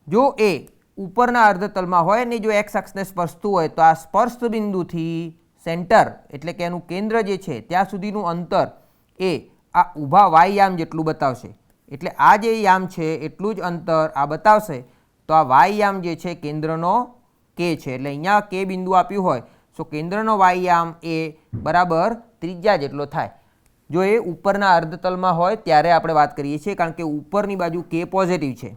જો એ ઉપરના અર્ધતલમાં હોય ને જો x અક્ષને સ્પર્શતું હોય તો આ સ્પર્શ બિંદુથી સેન્ટર એટલે કે એનું કેન્દ્ર જે છે ત્યાં સુધીનું અંતર એ આ ઊભા y યામ જેટલું બતાવશે, એટલે આ જે યામ છે એટલું જ અંતર આ બતાવશે। તો આ y યામ જે છે કેન્દ્રનો k છે, એટલે અહીંયા k બિંદુ આપ્યું હોય તો કેન્દ્રનો y યામ એ બરાબર ત્રિજ્યા જેટલો થાય। જો એ ઉપરના અર્ધતલમાં હોય ત્યારે આપણે વાત કરીએ છીએ, કારણ કે ઉપરની બાજુ k પોઝિટિવ છે।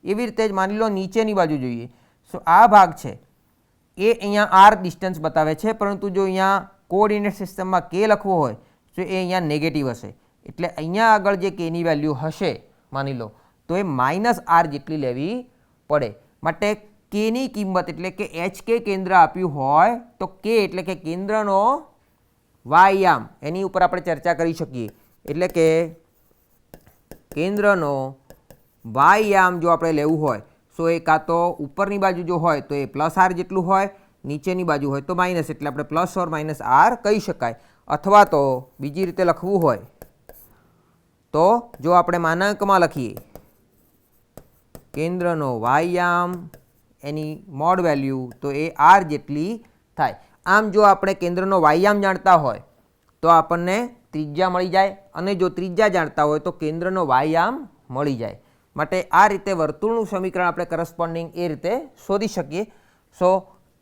એવી રીતે જ માની લો નીચેની બાજુ જોઈએ, તો આ ભાગ છે એ અહીંયા r ડિસ્ટન્સ બતાવે છે, પરંતુ જો અહીંયા કોઓર્ડિનેટ સિસ્ટમમાં કે લખવો હોય તો એ અહીંયા નેગેટિવ હશે, એટલે અહીંયા આગળ જે કેની વેલ્યુ હશે માની લો તો એ -r જેટલી લેવી પડે. માટે કેની કિંમત એટલે કે એચ કે કેન્દ્ર આપ્યું હોય તો કે એટલે કે કેન્દ્રનો વાયામ એની ઉપર આપણે ચર્ચા કરી શકીએ. એટલે કે કેન્દ્રનો વાયામ જો આપણે લેવું હોય તો એ કાં તો ઉપરની બાજુ જો હોય તો એ +r જેટલું હોય, નીચેની બાજુ હોય તો માઇનસ, એટલે આપણે પ્લસ ઓર માઇનસ r કહી શકાય. અથવા તો બીજી રીતે લખવું હોય તો જો આપણે માનાંકમાં લખીએ કેન્દ્રનો વાયામ એની મોડ વેલ્યુ તો એ r જેટલી થાય. આમ જો આપણે કેન્દ્રનો વાયામ જાણતા હોય તો આપણને ત્રિજ્યા મળી જાય, અને જો ત્રિજ્યા જાણતા હોય તો કેન્દ્રનો વાયામ મળી જાય. માટે આ રીતે વર્તુળનું સમીકરણ આપણે કરસ્પોન્ડિંગ એ રીતે શોધી શકીએ. સો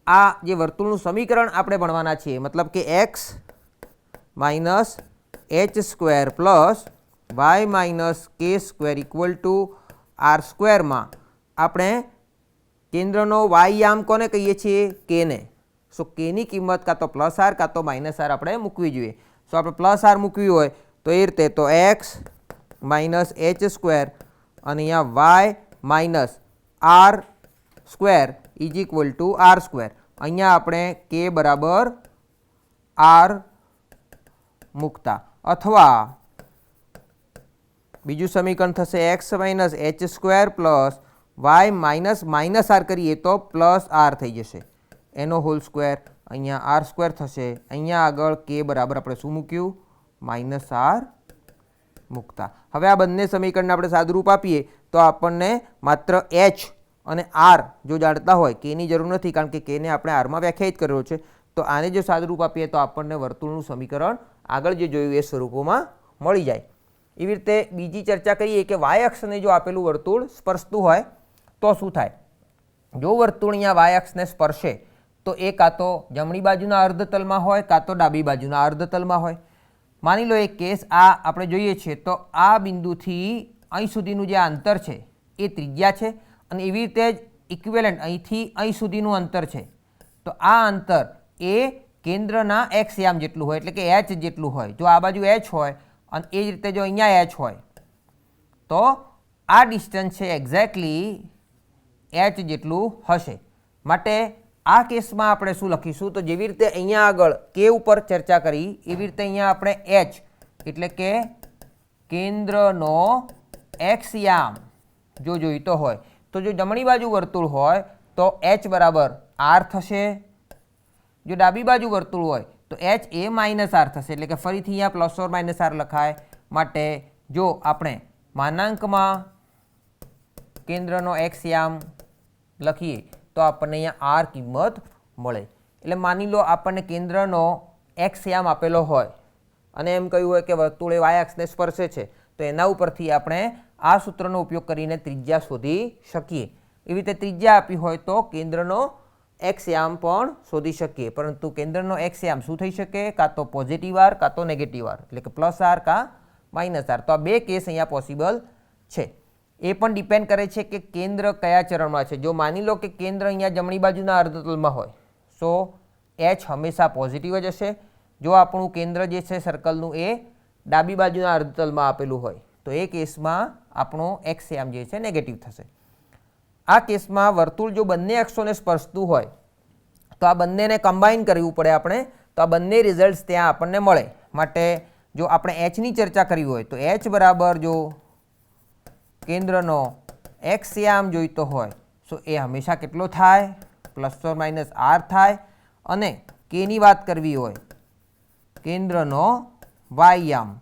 આ જે વર્તુળનું સમીકરણ આપણે ભણવાના છીએ, મતલબ કે x minus h square plus y minus k square equal two r સ્ક્વેરમાં આપણે કેન્દ્રનો વાયામ કોને કહીએ છીએ? કેને. સો કેની કિંમત કાં તો +r કાં તો -r આપણે મૂકવી જોઈએ. સો આપણે +r મૂકવી હોય તો એ રીતે તો x માઇનસ h સ્ક્વેર અને અહીંયા y minus r square is equal two r square. અહીંયા આપણે k બરાબર r મૂકતા, અથવા બીજું સમીકરણ થશે x minus h square plus y minus r કરીએ તો +r થઈ જશે, એનો હોલ સ્ક્વેર. અહીંયા r સ્ક્વેર થશે. અહીંયા આગળ k બરાબર આપણે શું મૂક્યું? -r મૂકતા. હવે આ બંને સમીકરણને આપણે સાદુરૂપ આપીએ તો આપણને માત્ર h અને r જો જાણતા હોય, કેની જરૂર નથી કારણ કે કેને આપણે આરમાં વ્યાખ્યાયિત કર્યો છે, તો આને જો સાદુરૂપ આપીએ તો આપણને વર્તુળનું સમીકરણ આગળ જે જોયું એ સ્વરૂપોમાં મળી જાય. એવી રીતે બીજી ચર્ચા કરીએ કે વાય અક્ષને જો આપેલું વર્તુળ સ્પર્શતું હોય તો શું થાય? જો વર્તુળ અહીંયા વાય અક્ષને સ્પર્શે તો એ કાં તો જમણી બાજુના અર્ધતલમાં હોય કાં તો ડાબી બાજુના અર્ધતલમાં હોય. માની લો એક કેસ આ આપણે જોઈએ છીએ તો આ બિંદુથી અહીં સુધીનું જે અંતર છે એ ત્રિજ્યા છે, અને એવી રીતે જ ઇક્વિવેલન્ટ અહીંથી અહીં સુધીનું અંતર છે. તો આ અંતર એ કેન્દ્રના x યામ જેટલું હોય, એટલે કે h જેટલું હોય. જો આ બાજુ h હોય અને એ જ રીતે જો અહીંયા h હોય તો આ ડિસ્ટન્સ છે એક્ઝેક્ટલી h જેટલું હશે. માટે આ કેસમાં આપણે શું લખીશું? તો જેવી રીતે અહીંયા આગળ કે ઉપર ચર્ચા કરી એવી રીતે અહીંયા આપણે h એટલે કે કેન્દ્રનો x યામ જો જોઈતો હોય તો જો જમણી બાજુ વર્તુળ હોય તો h બરાબર r થશે. જો ડાબી બાજુ વર્તુળ હોય તો h એ -r થશે, એટલે કે ફરીથી અહીંયા પ્લસ ઓર માઇનસ r લખાય. માટે જો આપણે માનાંકમાં કેન્દ્રનો x યામ લખીએ તો આપણને અહીંયા r કિંમત મળે. એટલે માની લો આપણને કેન્દ્રનો x યામ આપેલો હોય અને એમ કહ્યું હોય કે વર્તુળ એ y અક્ષને સ્પર્શે છે, તો એના ઉપરથી આપણે આ સૂત્રનો ઉપયોગ કરીને ત્રિજ્યા શોધી શકીએ. એવી રીતે ત્રિજ્યા આપી હોય તો કેન્દ્રનો x યામ પણ શોધી શકીએ. પરંતુ કેન્દ્રનો x યામ શું થઈ શકે? કાં તો પોઝિટિવ r કાં તો નેગેટિવ r, એટલે કે +r કાં -r. તો આ બે કેસ અહીંયા પોસિબલ છે. એ પણ ડિપેન્ડ કરે છે કે કેન્દ્ર કયા ચરણમાં છે. જો માની લો કે કેન્દ્ર અહીંયા જમણી બાજુના અર્ધતલમાં હોય તો h હંમેશા પોઝિટિવ જ હશે. જો આપણું કેન્દ્ર જે છે સર્કલનું એ ડાબી બાજુના અર્ધતલમાં આપેલું હોય તો એ કેસમાં આપણો x યામ જે છે નેગેટિવ થશે. આ કેસમાં વર્તુળ જો બંને અક્ષોને સ્પર્શતું હોય તો આ બંનેને કમ્બાઈન કરવું પડે આપણે, તો આ બંને રિઝલ્ટ્સ ત્યાં આપણને મળે. માટે જો આપણે h ની ચર્ચા કરવી હોય તો h બરાબર જો કેન્દ્રનો x યામ જોઈતો હોય તો એ હંમેશા કેટલો થાય? +or-r થાય. અને k ની વાત કરવી હોય કેન્દ્રનો y યામ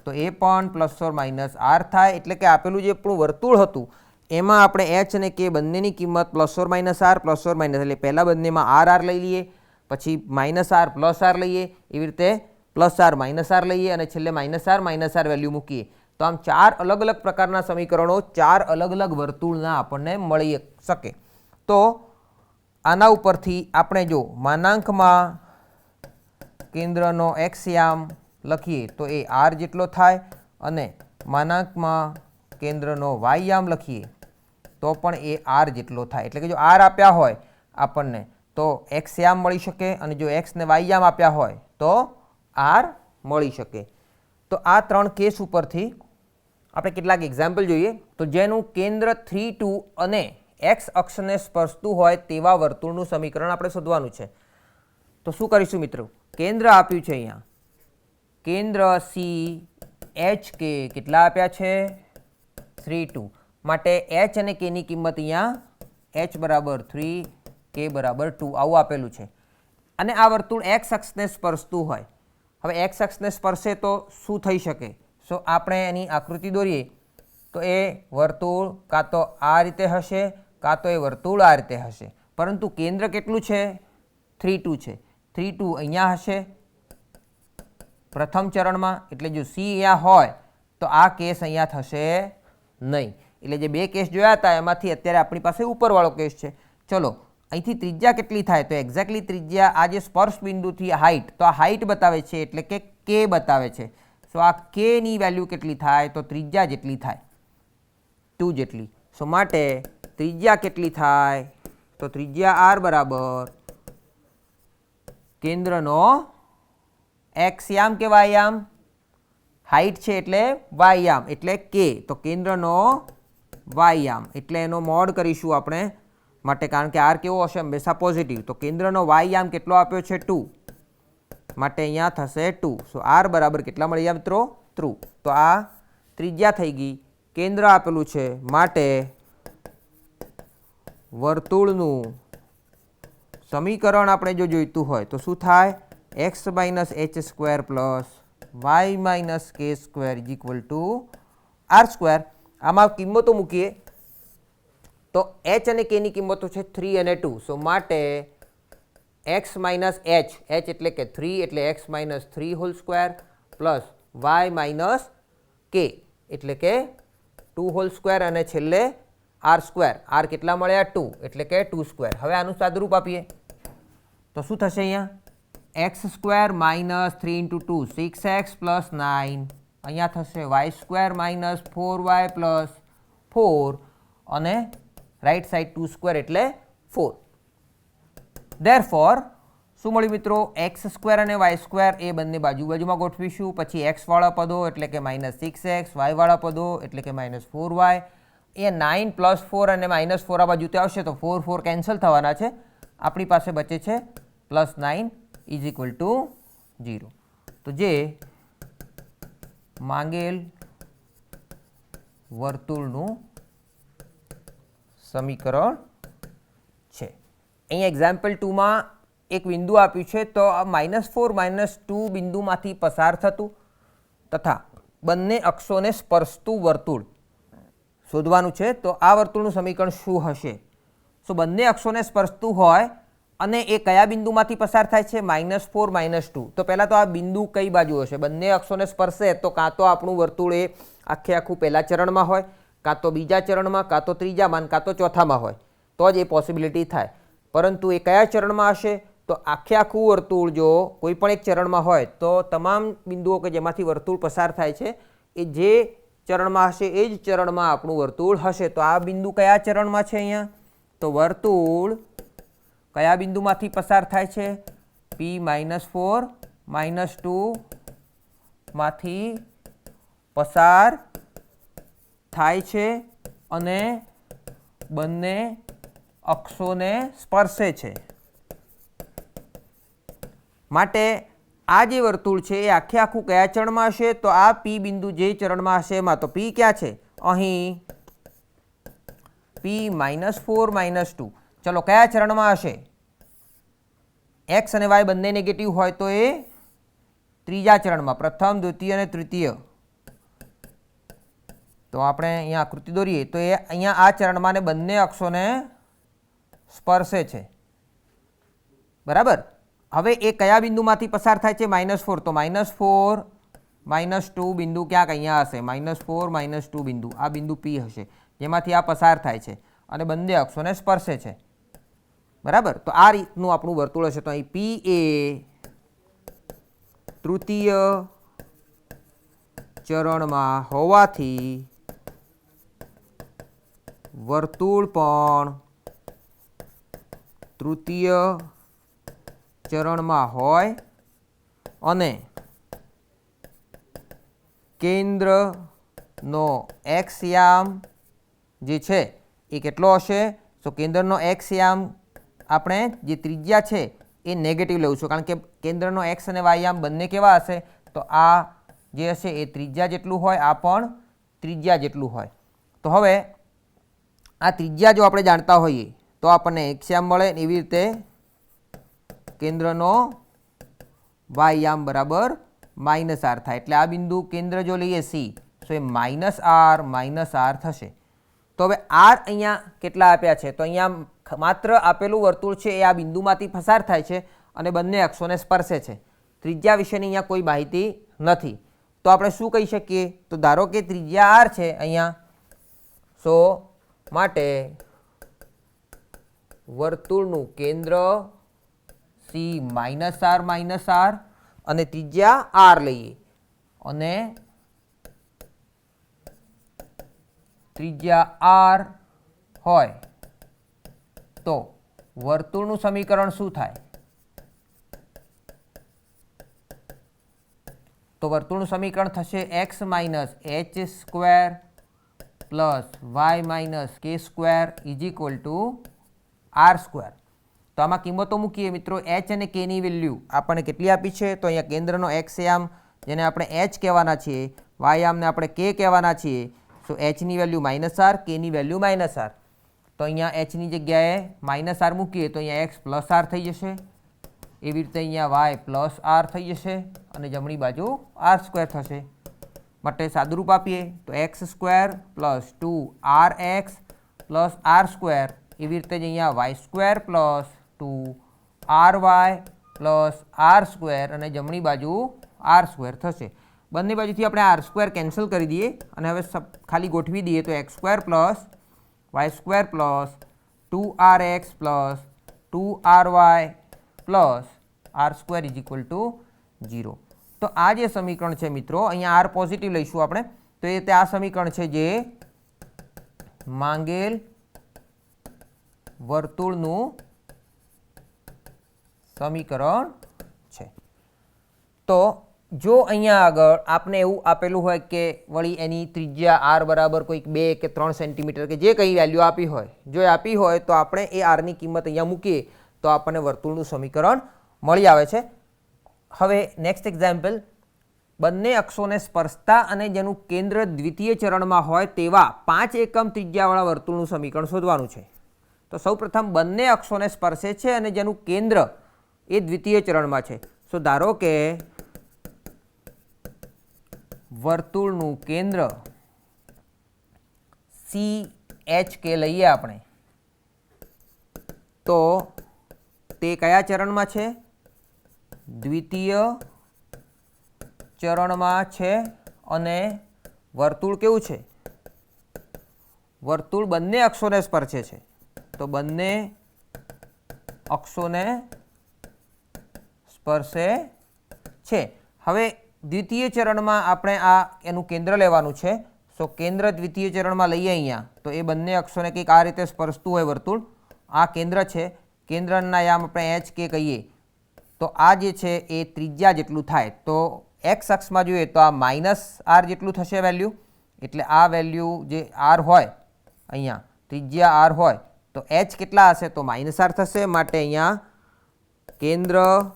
તો એ પણ +or-r થાય. એટલે કે આપેલું જે આપણું વર્તુળ હતું એમાં આપણે h અને k બંનેની કિંમત +or-r +or- એટલે પહેલાં બંનેમાં r લઈ લઈએ, પછી -r+r લઈએ, એવી રીતે +r-r લઈએ અને છેલ્લે -r વેલ્યુ મૂકીએ. તો આમ 4 અલગ અલગ પ્રકારના સમીકરણો 4 અલગ અલગ વર્તુળના આપણને મળી શકે. તો આના ઉપરથી આપણે જો માનાંકમાં કેન્દ્રનો x યામ લખીએ તો એ r જેટલો થાય, અને માનાંકમાં કેન્દ્રનો y યામ લખીએ તો પણ એ r જેટલો થાય. એટલે કે જો r આપ્યા હોય આપણને તો એક્સ યામ મળી શકે, અને જો એક્સ ને વાય યામ આપ્યા હોય તો આર મળી શકે. તો આ 3 કેસ ઉપરથી આપણે કેટલાક એક્ઝામ્પલ જોઈએ. તો જેનું કેન્દ્ર 3, 2 અને એક્સ અક્ષને સ્પર્શતું હોય તેવા વર્તુળનું સમીકરણ આપણે શોધવાનું છે. તો શું કરીશું મિત્રો? કેન્દ્ર આપ્યું છે અહીંયા, કેન્દ્ર સી એચ કે કેટલા આપ્યા છે? 3, 2. માટે એચ અને કેની કિંમત અહીંયા એચ બરાબર 3, કે બરાબર 2 આવું આપેલું છે. અને આ વર્તુળ એક્સ અક્ષને સ્પર્શતું હોય. હવે એક્સ અક્ષને સ્પર્શે તો શું થઈ શકે? સો આપણે એની આકૃતિ દોરીએ તો એ વર્તુળ કાં તો આ રીતે હશે, કાં તો એ વર્તુળ આ રીતે હશે. પરંતુ કેન્દ્ર કેટલું છે? 3, 2 છે. 3, 2 અહીંયા હશે પ્રથમ ચરણમાં, એટલે જો સી અહીંયા હોય તો આ કેસ અહીંયા થશે નહીં. એટલે જે 2 કેસ જોયા હતા એમાંથી અત્યારે આપણી પાસે ઉપરવાળો કેસ છે. ચલો અહીંથી ત્રિજ્યા કેટલી થાય? તો એક્ઝેક્ટલી ત્રિજ્યા આ જે સ્પર્શ બિંદુથી હાઇટ, તો આ હાઇટ બતાવે છે એટલે કે કે બતાવે છે. સો આ કે ની વેલ્યુ કેટલી થાય? તો ત્રિજ્યા જેટલી થાય, 2 જેટલી. સો માટે ત્રિજ્યા કેટલી થાય? તો ત્રિજ્યા આર બરાબર કેન્દ્રનો એક્સ યામ કે વાય યામ? હાઇટ છે એટલે વાય યામ, એટલે કે. તો કેન્દ્રનો વાય યામ એટલે એનો મોડ કરીશું આપણે માટે, કારણ કે આર કેવો હશે? હંમેશા પોઝિટિવ. તો કેન્દ્રનો વાય યામ કેટલો આપ્યો છે? 2. માટે અહીંયા થશે 2. સો આર બરાબર કેટલા મળી ગયા મિત્રો? 3. તો આ ત્રિજ્યા થઈ ગઈ, કેન્દ્ર આપેલું છે, માટે વર્તુળનું સમીકરણ આપણે જો જોઈતું હોય તો શું થાય? X minus h square plus y minus k square is equal to r square. આમાં કિંમતો મૂકીએ તો એચ અને કેની કિંમતો છે 3 અને 2. સો માટે એક્સ માઇનસ એચ, એચ એટલે કે 3 એટલે x minus 3 whole square plus y minus k એટલે કે 2 હોલ સ્ક્વેર, અને છેલ્લે આર સ્ક્વેર. આર કેટલા મળ્યા? 2 એટલે કે 2 સ્ક્વેર. હવે આનું સાદુરૂપ આપીએ તો શું થશે? અહીંયા x square minus 3 into 2 6x plus 9. અહીંયા થશે Y square minus 4y plus 4, અને રાઈટ સાઈડ 2 સ્ક્વેર એટલે 4. ધેરફોર શું મળ્યું મિત્રો? એક્સ સ્ક્વેર અને વાય સ્ક્વેર એ બંને બાજુમાં ગોઠવીશું. પછી એક્સવાળા પદો એટલે કે -6x, વાયવાળા પદો એટલે કે -4y. એ 9 પ્લસ 4 અને -4 આ બાજુથી આવશે તો 4, 4 કેન્સલ થવાના છે. આપણી પાસે બચે છે +9 ઇઝ ઇક્વલ ટુ 0. તો જે માંગેલ વર્તુળનું સમીકરણ છે. અહીંયા એક્ઝામ્પલ 2માં એક બિંદુ આપ્યું છે, તો આ -4, -2 બિંદુમાંથી પસાર થતું તથા બંને અક્ષોને સ્પર્શતું વર્તુળ શોધવાનું છે. તો આ વર્તુળનું સમીકરણ શું હશે? સો બંને અક્ષોને સ્પર્શતું હોય અને એ કયા બિંદુમાંથી પસાર થાય છે? -4, -2. તો પહેલાં તો આ બિંદુ કઈ બાજુ હશે? બંને અક્ષોને સ્પર્શે તો કાં તો આપણું વર્તુળ એ આખું પહેલા ચરણમાં હોય, કાં તો બીજા ચરણમાં, કાં તો ત્રીજામાં, કાં તો ચોથામાં હોય, તો જ એ પોસિબિલિટી થાય. પરંતુ એ કયા ચરણમાં હશે? તો આખું વર્તુળ જો કોઈ પણ એક ચરણમાં હોય તો તમામ બિંદુઓ કે જેમાંથી વર્તુળ પસાર થાય છે એ જે ચરણમાં હશે એ જ ચરણમાં આપણું વર્તુળ હશે. તો આ બિંદુ કયા ચરણમાં છે? અહીંયા તો વર્તુળ કયા બિંદુમાંથી પસાર થાય છે? P-4 -2 માંથી પસાર થાય છે અને બંને અક્ષોને સ્પર્શે છે. માટે આ જે વર્તુળ છે એ આખું કયા ચરણમાં હશે? તો આ P બિંદુ જે ચરણમાં હશે એમાં. તો P ક્યાં છે? અહીં P-4 -2. ચલો કયા ચરણમાં હશે? એક્સ અને વાય બંને નેગેટિવ હોય તો એ ત્રીજા ચરણમાં, પ્રથમ, દ્વિતીય અને તૃતીય. તો આપણે અહીંયા આકૃતિ દોરીએ તો એ અહીંયા આ ચરણમાં ને બંને અક્ષોને સ્પર્શે છે. બરાબર. હવે એ કયા બિંદુમાંથી પસાર થાય છે? -4. તો -4 -2 બિંદુ ક્યાંક અહીંયા હશે. -4 -2 બિંદુ, આ બિંદુ P હશે જેમાંથી આ પસાર થાય છે અને બંને અક્ષોને સ્પર્શે છે. બરાબર. તો આ રીતનું આપણું વર્તુળ હશે. તો અહીં P એ તૃતીય ચરણમાં હોવાથી વર્તુળ પણ તૃતીય ચરણમાં હોય અને કેન્દ્રનો એક્સ યામ જે છે એ કેટલો હશે? તો કેન્દ્રનો એક્સ યામ આપણે જે ત્રિજ્યા છે એ નેગેટિવ લેવું છું, કારણ કે કેન્દ્રનો એક્સ અને વાય યામ બંને કેવા હશે? તો આ જે હશે એ ત્રિજ્યા જેટલું હોય, આ પણ ત્રિજ્યા જેટલું હોય. તો હવે આ ત્રિજ્યા જો આપણે જાણતા હોઈએ તો આપણને એક્સ યામ મળે. એવી રીતે કેન્દ્રનો વાય યામ બરાબર -r થાય. એટલે આ બિંદુ કેન્દ્ર જો લઈએ સી, તો એ -r થશે. તો હવે આર અહીંયા કેટલા આપ્યા છે? તો અહીંયા માત્ર આપેલું વર્તુળ છે એ આ બિંદુમાંથી પસાર થાય છે અને બંને અક્ષોને સ્પર્શે છે. ત્રિજ્યા વિશેની અહીંયા કોઈ માહિતી નથી. તો આપણે શું કહી શકીએ? તો ધારો કે ત્રિજ્યા આર છે અહીંયા, સો માટે વર્તુળનું કેન્દ્ર સી -r અને ત્રિજ્યા આર લઈએ અને ત્રિજ્યા આર હોય તો વર્તુળનું સમીકરણ શું થાય? તો વર્તુળનું સમીકરણ થશે x - h² + y - k² = r². તો આમાં કિંમતો મૂકીએ મિત્રો. h અને k ની વેલ્યુ આપણને કેટલી આપી છે? તો અહીંયા કેન્દ્રનો એક્સ યામ જેને આપણે h કહેવાના છીએ, વાય યામને આપણે k કહેવાના છીએ. તો h ની વેલ્યુ -r, k ની વેલ્યુ -r. તો અહીંયા h ની જગ્યાએ -r મૂકીએ તો અહીંયા x + r થઈ જશે. એવી રીતે અહીંયા y + r થઈ જશે અને જમણી બાજુ r² થશે. માટે સાદુરૂપ આપીએ તો x² + 2rx + r². એવી રીતે જ અહીંયા y² + 2ry + r² અને જમણી બાજુ r² થશે. બંને બાજુથી આપણે r² કેન્સલ કરી દઈએ અને હવે ખાલી ગોઠવી દઈએ તો x² + y² + 2rx + 2ry + r² = 0. તો આ જે સમીકરણ છે મિત્રો, અહીંયા r પોઝિટિવ લઈશું આપણે, તો એ રીતે આ સમીકરણ છે જે માંગેલ વર્તુળનું સમીકરણ છે. તો જો અહીંયા આગળ આપને એવું આપેલું હોય કે વળી એની ત્રિજ્યા આર બરાબર કોઈક 2 કે 3 સેન્ટીમીટર કે જે કંઈ વેલ્યુ આપી હોય, જો એ આપી હોય તો આપણે એ આરની કિંમત અહીંયા મૂકીએ તો આપણને વર્તુળનું સમીકરણ મળી આવે છે. હવે નેક્સ્ટ એક્ઝામ્પલ, બંને અક્ષોને સ્પર્શતા અને જેનું કેન્દ્ર દ્વિતીય ચરણમાં હોય તેવા 5 એકમ ત્રિજ્યાવાળા વર્તુળનું સમીકરણ શોધવાનું છે. તો સૌપ્રથમ બંને અક્ષોને સ્પર્શે છે અને જેનું કેન્દ્ર એ દ્વિતીય ચરણમાં છે. તો ધારો કે વર્તુળનું કેન્દ્ર CHK લઈએ આપણે, તો તે કયા ચરણમાં છે? દ્વિતીય ચરણમાં છે. અને વર્તુળ કેવું છે? વર્તુળ બંને અક્ષોને સ્પર્શે છે. તો બંને અક્ષોને સ્પર્શે છે. હવે દ્વિતીય ચરણમાં આપણે આ એનું કેન્દ્ર લેવાનું છે. સો કેન્દ્ર દ્વિતીય ચરણમાં લઈએ અહીંયા, તો એ બંને અક્ષોને કંઈક આ રીતે સ્પર્શતું હોય વર્તુળ. આ કેન્દ્ર છે, કેન્દ્રના યામ આપણે HK કહીએ. તો આ જે છે એ ત્રિજ્યા જેટલું થાય. તો x અક્ષમાં જોઈએ તો આ -r જેટલું થશે વેલ્યુ. એટલે આ વેલ્યુ જે r હોય અહીંયા, ત્રિજ્યા r હોય તો h કેટલા હશે? તો -r થશે. માટે અહીંયા કેન્દ્રનો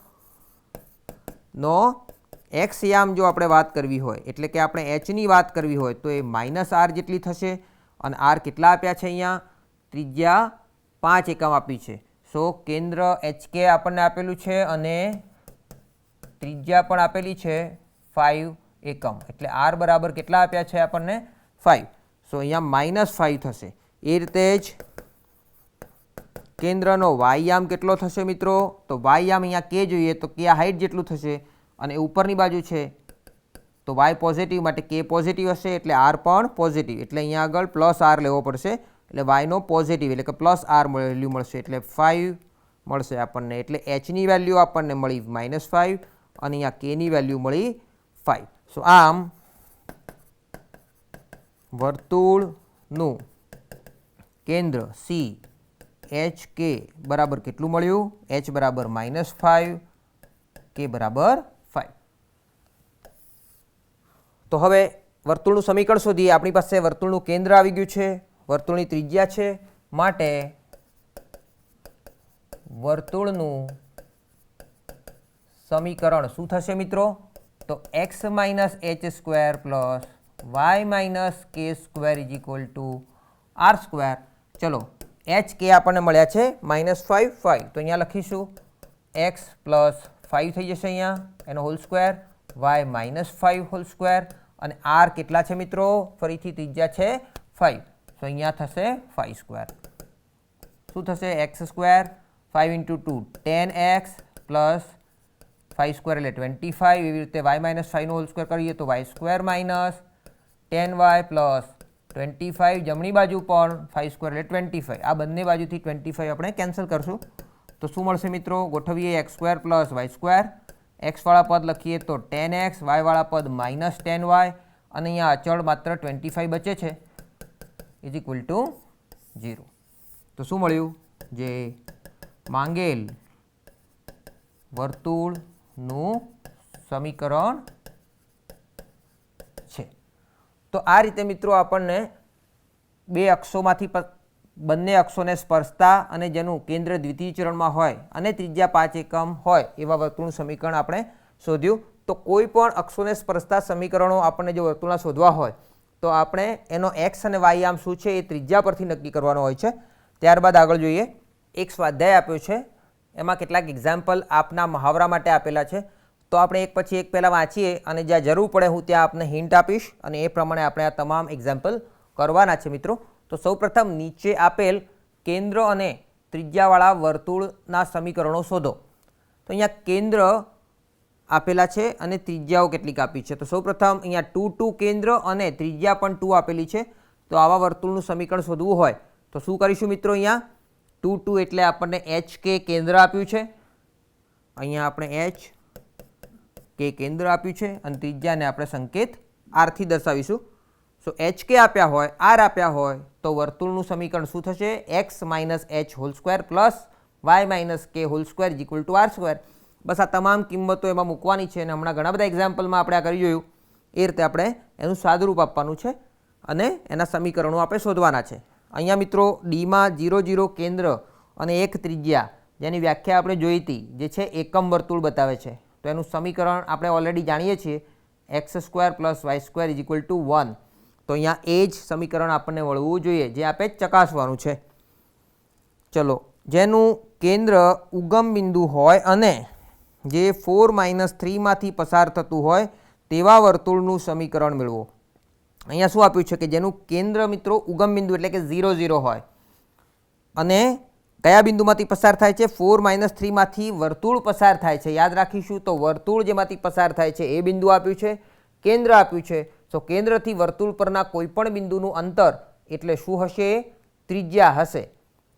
એક્સ યામ જો આપણે વાત કરવી હોય, એટલે કે આપણે એચની વાત કરવી હોય તો એ -r જેટલી થશે. અને r કેટલા આપ્યા છે? અહીંયા ત્રિજ્યા 5 એકમ આપી છે. સો કેન્દ્ર HK આપણને આપેલું છે અને ત્રિજ્યા પણ આપેલી છે 5 એકમ. એટલે r બરાબર કેટલા આપ્યા છે આપણને? 5. સો અહીંયા -5 થશે. એ રીતે જ કેન્દ્રનો વાય યામ કેટલો થશે મિત્રો? તો વાય યામ અહીંયા k જોઈએ તો k હાઇટ જેટલું થશે અને ઉપરની બાજુ છે તો y પોઝિટિવ માટે k પોઝિટિવ હશે એટલે r પણ પોઝિટિવ. એટલે અહીંયા આગળ +r લેવો પડશે. એટલે yનો પોઝિટિવ એટલે કે +r વેલ્યુ મળશે. એટલે 5 મળશે આપણને. એટલે hની વેલ્યુ આપણને મળી -5 અને અહીંયા kની વેલ્યુ મળી 5. સો આમ વર્તુળનું કેન્દ્ર એચ કે બરાબર કેટલું મળ્યું? એચ બરાબર -5, કે બરાબર 5. તો હવે વર્તુળનું સમીકરણ શોધીએ. આપણી પાસે વર્તુળનું કેન્દ્ર આવી ગયું છે, વર્તુળની ત્રિજ્યા છે, માટે વર્તુળનું સમીકરણ શું થશે મિત્રો? તો x - h² plus y - k² = r². ચલો h કે આપણને મળ્યા છે -5, 5. તો અહીંયા લખીશું x પ્લસ 5 થઈ જશે અહીંયા એનો whole square, y -5 whole square, અને r કેટલા છે મિત્રો? ફરીથી ત્રિજ્યા છે 5. તો અહીંયા થશે 5². શું થશે? x², 5 × 2 10x પ્લસ 5² એટલે 25. એવી રીતે y -5 નો હોલ સ્ક્વેર કરીએ તો y² - 10y પ્લસ 25. જમણી બાજુ પણ 5² એટલે 25. આ બંને બાજુથી 25 આપણે કેન્સલ કરશું. તો શું મળશે મિત્રો? ગોઠવીએ x² પ્લસ y². x વાળા પદ લખીએ તો 10x, y વાળા પદ -10y, અને અહીંયા અચળ માત્ર 25 બચે છે, = 0. તો શું મળ્યું? જે માંગેલ વર્તુળનું સમીકરણ છે. તો આ રીતે મિત્રો આપણને બે અક્ષોમાંથી બંને અક્ષોને સ્પર્શતા અને જેનું કેન્દ્ર દ્વિતીય ચરણમાં હોય અને ત્રિજ્યા 5 એકમ હોય એવા વર્તુળનું સમીકરણ આપણે શોધ્યું. તો કોઈ પણ અક્ષોને સ્પર્શતા સમીકરણો આપણને જો વર્તુળના શોધવા હોય તો આપણે એનો x અને y આમ શું છે એ ત્રિજ્યા પરથી નક્કી કરવાનો હોય છે. ત્યારબાદ આગળ જોઈએ. એક સ્વાધ્યાય આપ્યો છે, એમાં કેટલાક એક્ઝામ્પલ આપના મહાવરા માટે આપેલા છે. તો આપણે એક પછી એક પહેલાં વાંચીએ અને જ્યાં જરૂર પડે હું ત્યાં આપને હિન્ટ આપીશ અને એ પ્રમાણે આપણે આ તમામ એક્ઝામ્પલ કરવાના છે મિત્રો. તો સૌપ્રથમ નીચે આપેલ કેન્દ્ર અને ત્રિજ્યાવાળા વર્તુળના સમીકરણો શોધો. તો અહીંયા કેન્દ્ર આપેલા છે અને ત્રિજ્યાઓ કેટલીક આપી છે. તો સૌપ્રથમ અહીંયા 2, 2 કેન્દ્ર અને ત્રિજ્યા પણ 2 આપેલી છે. તો આવા વર્તુળનું સમીકરણ શોધવું હોય તો શું કરીશું મિત્રો? અહીંયા 2, 2 એટલે આપણને એચ કે કેન્દ્ર આપ્યું છે. અહીંયા આપણે એચ કે કેન્દ્ર આપ્યું છે અને ત્રિજ્યાને આપણે સંકેત આરથી દર્શાવીશું. સો એચ કે આપ્યા હોય, આર આપ્યા હોય તો વર્તુળનું સમીકરણ શું થશે? x - h² plus y - k² = r². બસ આ તમામ કિંમતો એમાં મૂકવાની છે અને હમણાં ઘણા બધા એક્ઝામ્પલમાં આપણે આ કરી જોયું એ રીતે આપણે એનું સાદુરૂપ આપવાનું છે અને એના સમીકરણો આપણે શોધવાના છે. અહીંયા મિત્રો ડીમાં 0, 0 કેન્દ્ર અને 1 ત્રિજ્યા જેની વ્યાખ્યા આપણે જોઈ હતી, જે છે એકમ વર્તુળ બતાવે છે. તો એનું સમીકરણ આપણે ઓલરેડી જાણીએ છીએ, x² પ્લસ y² = 1. તો અહીંયા એ જ સમીકરણ આપણને વળવું જોઈએ, જે આપણે ચકાસવાનું છે. ચલો, જેનું કેન્દ્ર ઉગમ બિંદુ હોય અને જે 4 - 3 માંથી પસાર થતું હોય તેવા વર્તુળનું સમીકરણ મેળવો. અહીંયા શું આપ્યું છે કે જેનું કેન્દ્ર મિત્રો ઉગમ બિંદુ એટલે કે 0, 0 હોય અને કયા બિંદુમાંથી પસાર થાય છે? 4 - 3 માંથી વર્તુળ પસાર થાય છે. યાદ રાખીશું. તો વર્તુળ જેમાંથી પસાર થાય છે એ બિંદુ આપ્યું છે, કેન્દ્ર આપ્યું છે. તો કેન્દ્રથી વર્તુળ પરના કોઈપણ બિંદુનું અંતર એટલે શું હશે? ત્રિજ્યા હશે.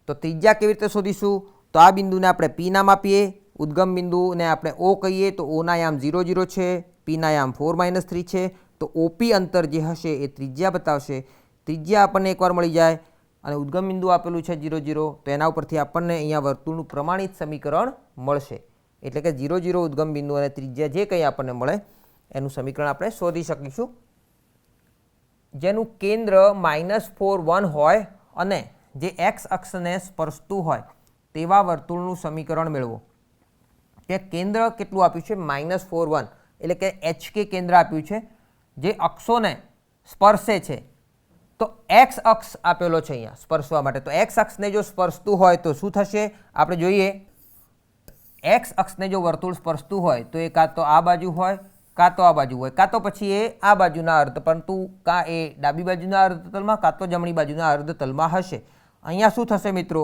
તો ત્રિજ્યા કેવી રીતે શોધીશું? તો આ બિંદુને આપણે પી નામ આપીએ, ઉદ્ગમ બિંદુને આપણે ઓ કહીએ. તો ઓના યામ 0, 0 છે, પીના યામ 4 - 3 છે. તો ઓપી અંતર જે હશે એ ત્રિજ્યા બતાવશે. ત્રિજ્યા આપણને એકવાર મળી જાય અને ઉદ્ગમ બિંદુ આપેલું છે 0, 0, તો એના ઉપરથી આપણને અહીંયા વર્તુળનું પ્રમાણિત સમીકરણ મળશે. એટલે કે 0, 0 ઉદ્ગમ બિંદુ અને ત્રિજ્યા જે કંઈ આપણને મળે એનું સમીકરણ આપણે શોધી શકીશું. જેનું કેન્દ્ર -4, 1 હોય અને જે x અક્ષને સ્પર્શતું હોય તેવા વર્તુળનું સમીકરણ મેળવો. કે કેન્દ્ર કેટલું આપ્યું છે? -4, 1 એટલે કે એચ કે કેન્દ્ર આપ્યું છે જે અક્ષોને સ્પર્શે છે. તો x અક્ષ આપેલો છે અહીંયા સ્પર્શવા માટે. તો x અક્ષને જો સ્પર્શતું હોય તો શું થશે? આપણે જોઈએ. x અક્ષને જો વર્તુળ સ્પર્શતું હોય તો એ કાં તો આ બાજુ હોય, કાં તો આ બાજુ હોય, કાં તો પછી એ આ બાજુના અર્ધ, પરંતુ કાં એ ડાબી બાજુના અર્ધતલમાં કાં તો જમણી બાજુના અર્ધતલમાં હશે. અહીંયા શું થશે મિત્રો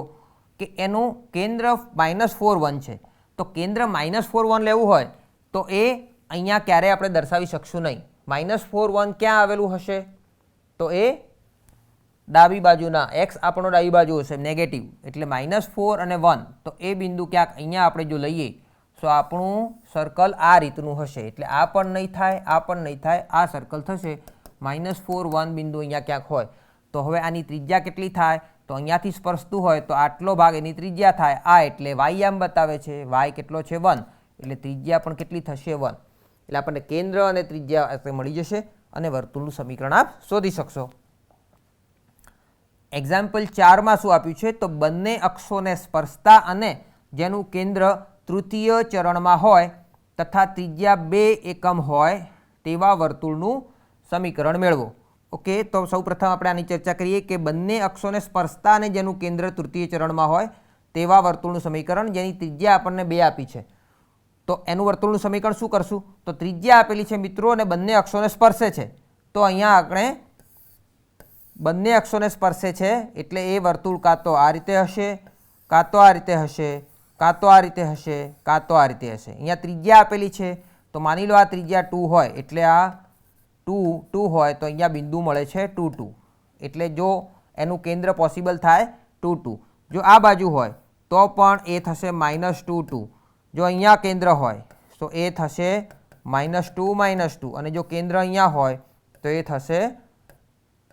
કે એનું કેન્દ્ર -4, 1 છે. તો કેન્દ્ર -4, 1 લેવું હોય તો એ અહીંયા ક્યારેય આપણે દર્શાવી શકશું નહીં. -4, 1 ક્યાં આવેલું હશે? તો એ ડાબી બાજુના, x આપણો ડાબી બાજુ હશે નેગેટિવ, એટલે -4 અને 1. તો એ બિંદુ ક્યાંક અહીંયા આપણે જો લઈએ તો આપણું સર્કલ આ રીતનું હશે. એટલે આ પણ નહીં થાય, આ પણ નહીં થાય, આ સર્કલ થશે. -4, 1 બિંદુ અહીંયા ક્યાંક હોય તો હવે આની ત્રિજ્યા કેટલી થાય? તો અહીંયાથી સ્પર્શતું હોય તો આટલો ભાગ એની ત્રિજ્યા થાય, આ એટલે વાય બતાવે છે, વાય કેટલો છે 1, એટલે ત્રિજ્યા પણ કેટલી થશે 1. એટલે આપણને કેન્દ્ર અને ત્રિજ્યા મળી જશે અને વર્તુળનું સમીકરણ આપ શોધી શકશો. એક્ઝામ્પલ 4માં શું આપ્યું છે, તો બંને અક્ષોને સ્પર્શતા અને જેનું કેન્દ્ર તૃતીય ચરણમાં હોય તથા ત્રિજ્યા 2 એકમ હોય તેવા વર્તુળનું સમીકરણ મેળવો. ઓકે, તો સૌપ્રથમ આપણે આની ચર્ચા કરીએ કે બંને અક્ષોને સ્પર્શતા અને જેનું કેન્દ્ર તૃતીય ચરણમાં હોય તેવા વર્તુળનું સમીકરણ, જેની ત્રિજ્યા આપણને 2 આપી છે. તો એનું વર્તુળનું સમીકરણ શું કરશું, તો ત્રિજ્યા આપેલી છે મિત્રો અને બંને અક્ષોને સ્પર્શે છે, તો અહીંયા આપણે બંને અક્ષોને સ્પર્શે છે એટલે એ વર્તુળ કાં તો આ રીતે હશે, કાં તો આ રીતે હશે, કાં તો આ રીતે હશે, કાં તો આ રીતે હશે. અહીંયા ત્રિજ્યા આપેલી છે તો માની લો આ ત્રિજ્યા 2 હોય એટલે આ 2 હોય તો અહીંયા બિંદુ મળે છે 2 2, એટલે જો એનું કેન્દ્ર પોસિબલ થાય 2 2. જો આ બાજુ હોય તો પણ એ થશે -2 2. જો અહીંયા કેન્દ્ર હોય તો એ થશે -2 -2, અને જો કેન્દ્ર અહીંયા હોય તો એ થશે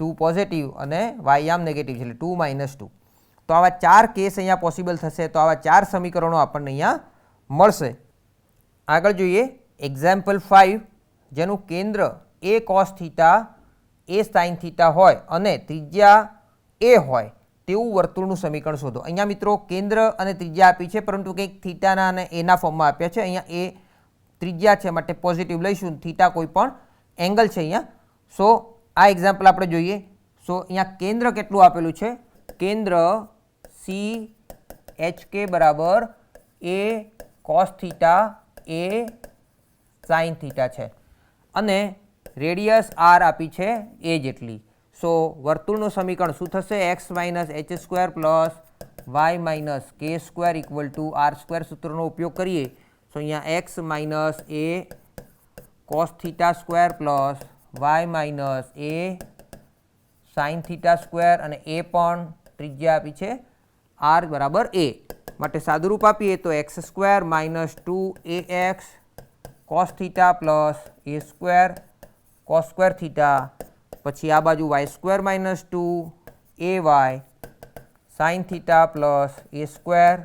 2 પોઝિટિવ અને y નેગેટિવ છે એટલે 2 -2. તો આવા 4 કેસ અહીંયા પોસિબલ થશે, તો આવા 4 સમીકરણો આપણને અહીંયા મળશે. આગળ જોઈએ એક્ઝામ્પલ 5, જેનું કેન્દ્ર a cos theta a sin theta હોય અને ત્રિજ્યા a હોય તેવું વર્તુળનું સમીકરણ શોધો. અહીંયા મિત્રો કેન્દ્ર અને ત્રિજ્યા આપી છે, પરંતુ કંઈક થીટાના અને એના ફોર્મમાં આપ્યા છે. અહીંયા એ ત્રિજ્યા છે માટે પોઝિટિવ લઈશું, થીટા કોઈ પણ એંગલ છે અહીંયા. સો આ એક્ઝામ્પલ આપણે જોઈએ. સો અહીંયા કેન્દ્ર કેટલું આપેલું છે, કેન્દ્ર CHK બરાબર a cos theta a sin theta છે અને રેડિયસ r આપી છે a જેટલી. સો વર્તુળનું સમીકરણ શું થશે, x - h² plus y - k² = r² સૂત્રનો ઉપયોગ કરીએ. સો અહીંયા x - a cos theta square plus y - a sin theta square, અને a પણ ત્રિજ્યા આપી છે r બરાબર a, માટે સાદુરૂપ આપીએ તો x² - 2ax cos theta plus a² cos square theta, પછી આ બાજુ y² - 2ay sin theta plus a²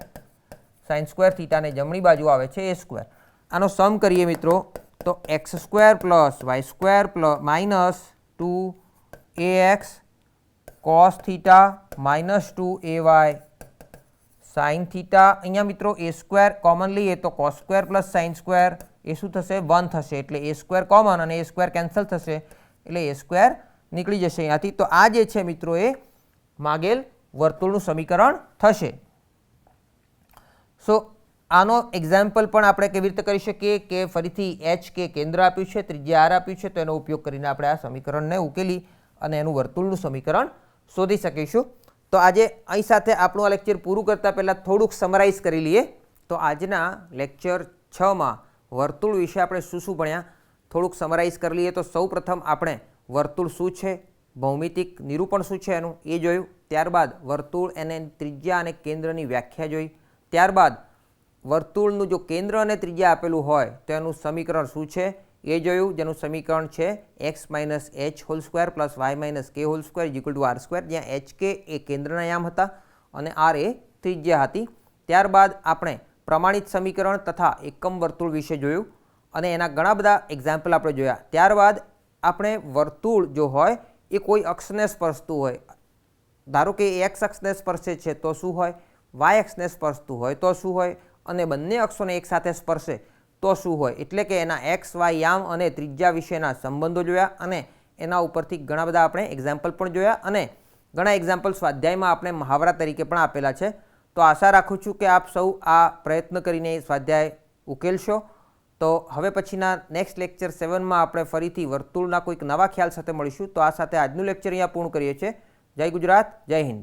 sin square theta, ને જમણી બાજુ આવે છે a². આનો સમ કરીએ મિત્રો તો x² plus y² plus -2ax cos theta -2ay sin theta. અહીંયા મિત્રો a² કોમન લઈએ તો cos square plus sin square એ શું થશે 1 થશે, એટલે a² કોમન અને a² કેન્સલ થશે એટલે a² નીકળી જશે અહીંયાથી. તો આ જે છે મિત્રો એ માગેલ વર્તુળનું સમીકરણ થશે. સો આનો એક્ઝામ્પલ પણ આપણે કેવી રીતે કરી શકીએ કે ફરીથી h કે કેન્દ્ર આપ્યું છે, ત્રિજ્યા r આપ્યું છે, તો એનો ઉપયોગ કરીને આપણે આ સમીકરણને ઉકેલી અને એનું વર્તુળનું સમીકરણ શોધી શકીશું. તો આજે અહીં સાથે આપણું આ લેક્ચર પૂરું કરતાં પહેલાં થોડુંક સમરાઇઝ કરી લઈએ. તો આજના લેક્ચર 6માં વર્તુળ વિશે આપણે શું શું ભણ્યા થોડુંક સમરાઇઝ કરી લઈએ. તો સૌપ્રથમ આપણે વર્તુળ શું છે, ભૌમિતિક નિરૂપણ શું છે એનું એ જોયું. ત્યારબાદ વર્તુળ એને ત્રિજ્યા અને કેન્દ્રની વ્યાખ્યા જોઈ. ત્યારબાદ વર્તુળનું જો કેન્દ્ર અને ત્રિજ્યા આપેલું હોય તો એનું સમીકરણ શું છે એ જોયું, જેનું સમીકરણ છે x - h² plus y - k² = r², જ્યાં hk એ કેન્દ્રના યામ હતા અને r એ ત્રિજ્યા હતી. ત્યારબાદ આપણે પ્રમાણિત સમીકરણ તથા એકમ વર્તુળ વિશે જોયું અને એના ઘણા બધા એક્ઝામ્પલ આપણે જોયા. ત્યારબાદ આપણે વર્તુળ જો હોય એ કોઈ અક્ષને સ્પર્શતું હોય, ધારો કે x અક્ષને સ્પર્શે છે તો શું હોય, y અક્ષને સ્પર્શતું હોય તો શું હોય, અને બંને અક્ષોને એકસાથે સ્પર્શે તો શું હોય. એટલે કે એના x y યામ અને ત્રિજ્યા વિશેના સંબંધો જોયા અને એના ઉપરથી ઘણા બધા આપણે એક્ઝામ્પલ પણ જોયા અને ઘણા એક્ઝામ્પલ સ્વાધ્યાયમાં આપણે મહાવરા તરીકે પણ આપેલા છે. તો આશા રાખું છું કે આપ સૌ આ પ્રયત્ન કરીને સ્વાધ્યાય ઉકેલશો. તો હવે પછીના નેક્સ્ટ લેક્ચર 7માં આપણે ફરીથી વર્તુળના કોઈક નવા ખ્યાલ સાથે મળીશું. તો આ સાથે આજનું લેક્ચર અહીંયા પૂર્ણ કરીએ છીએ. જય ગુજરાત, જય હિન્દ.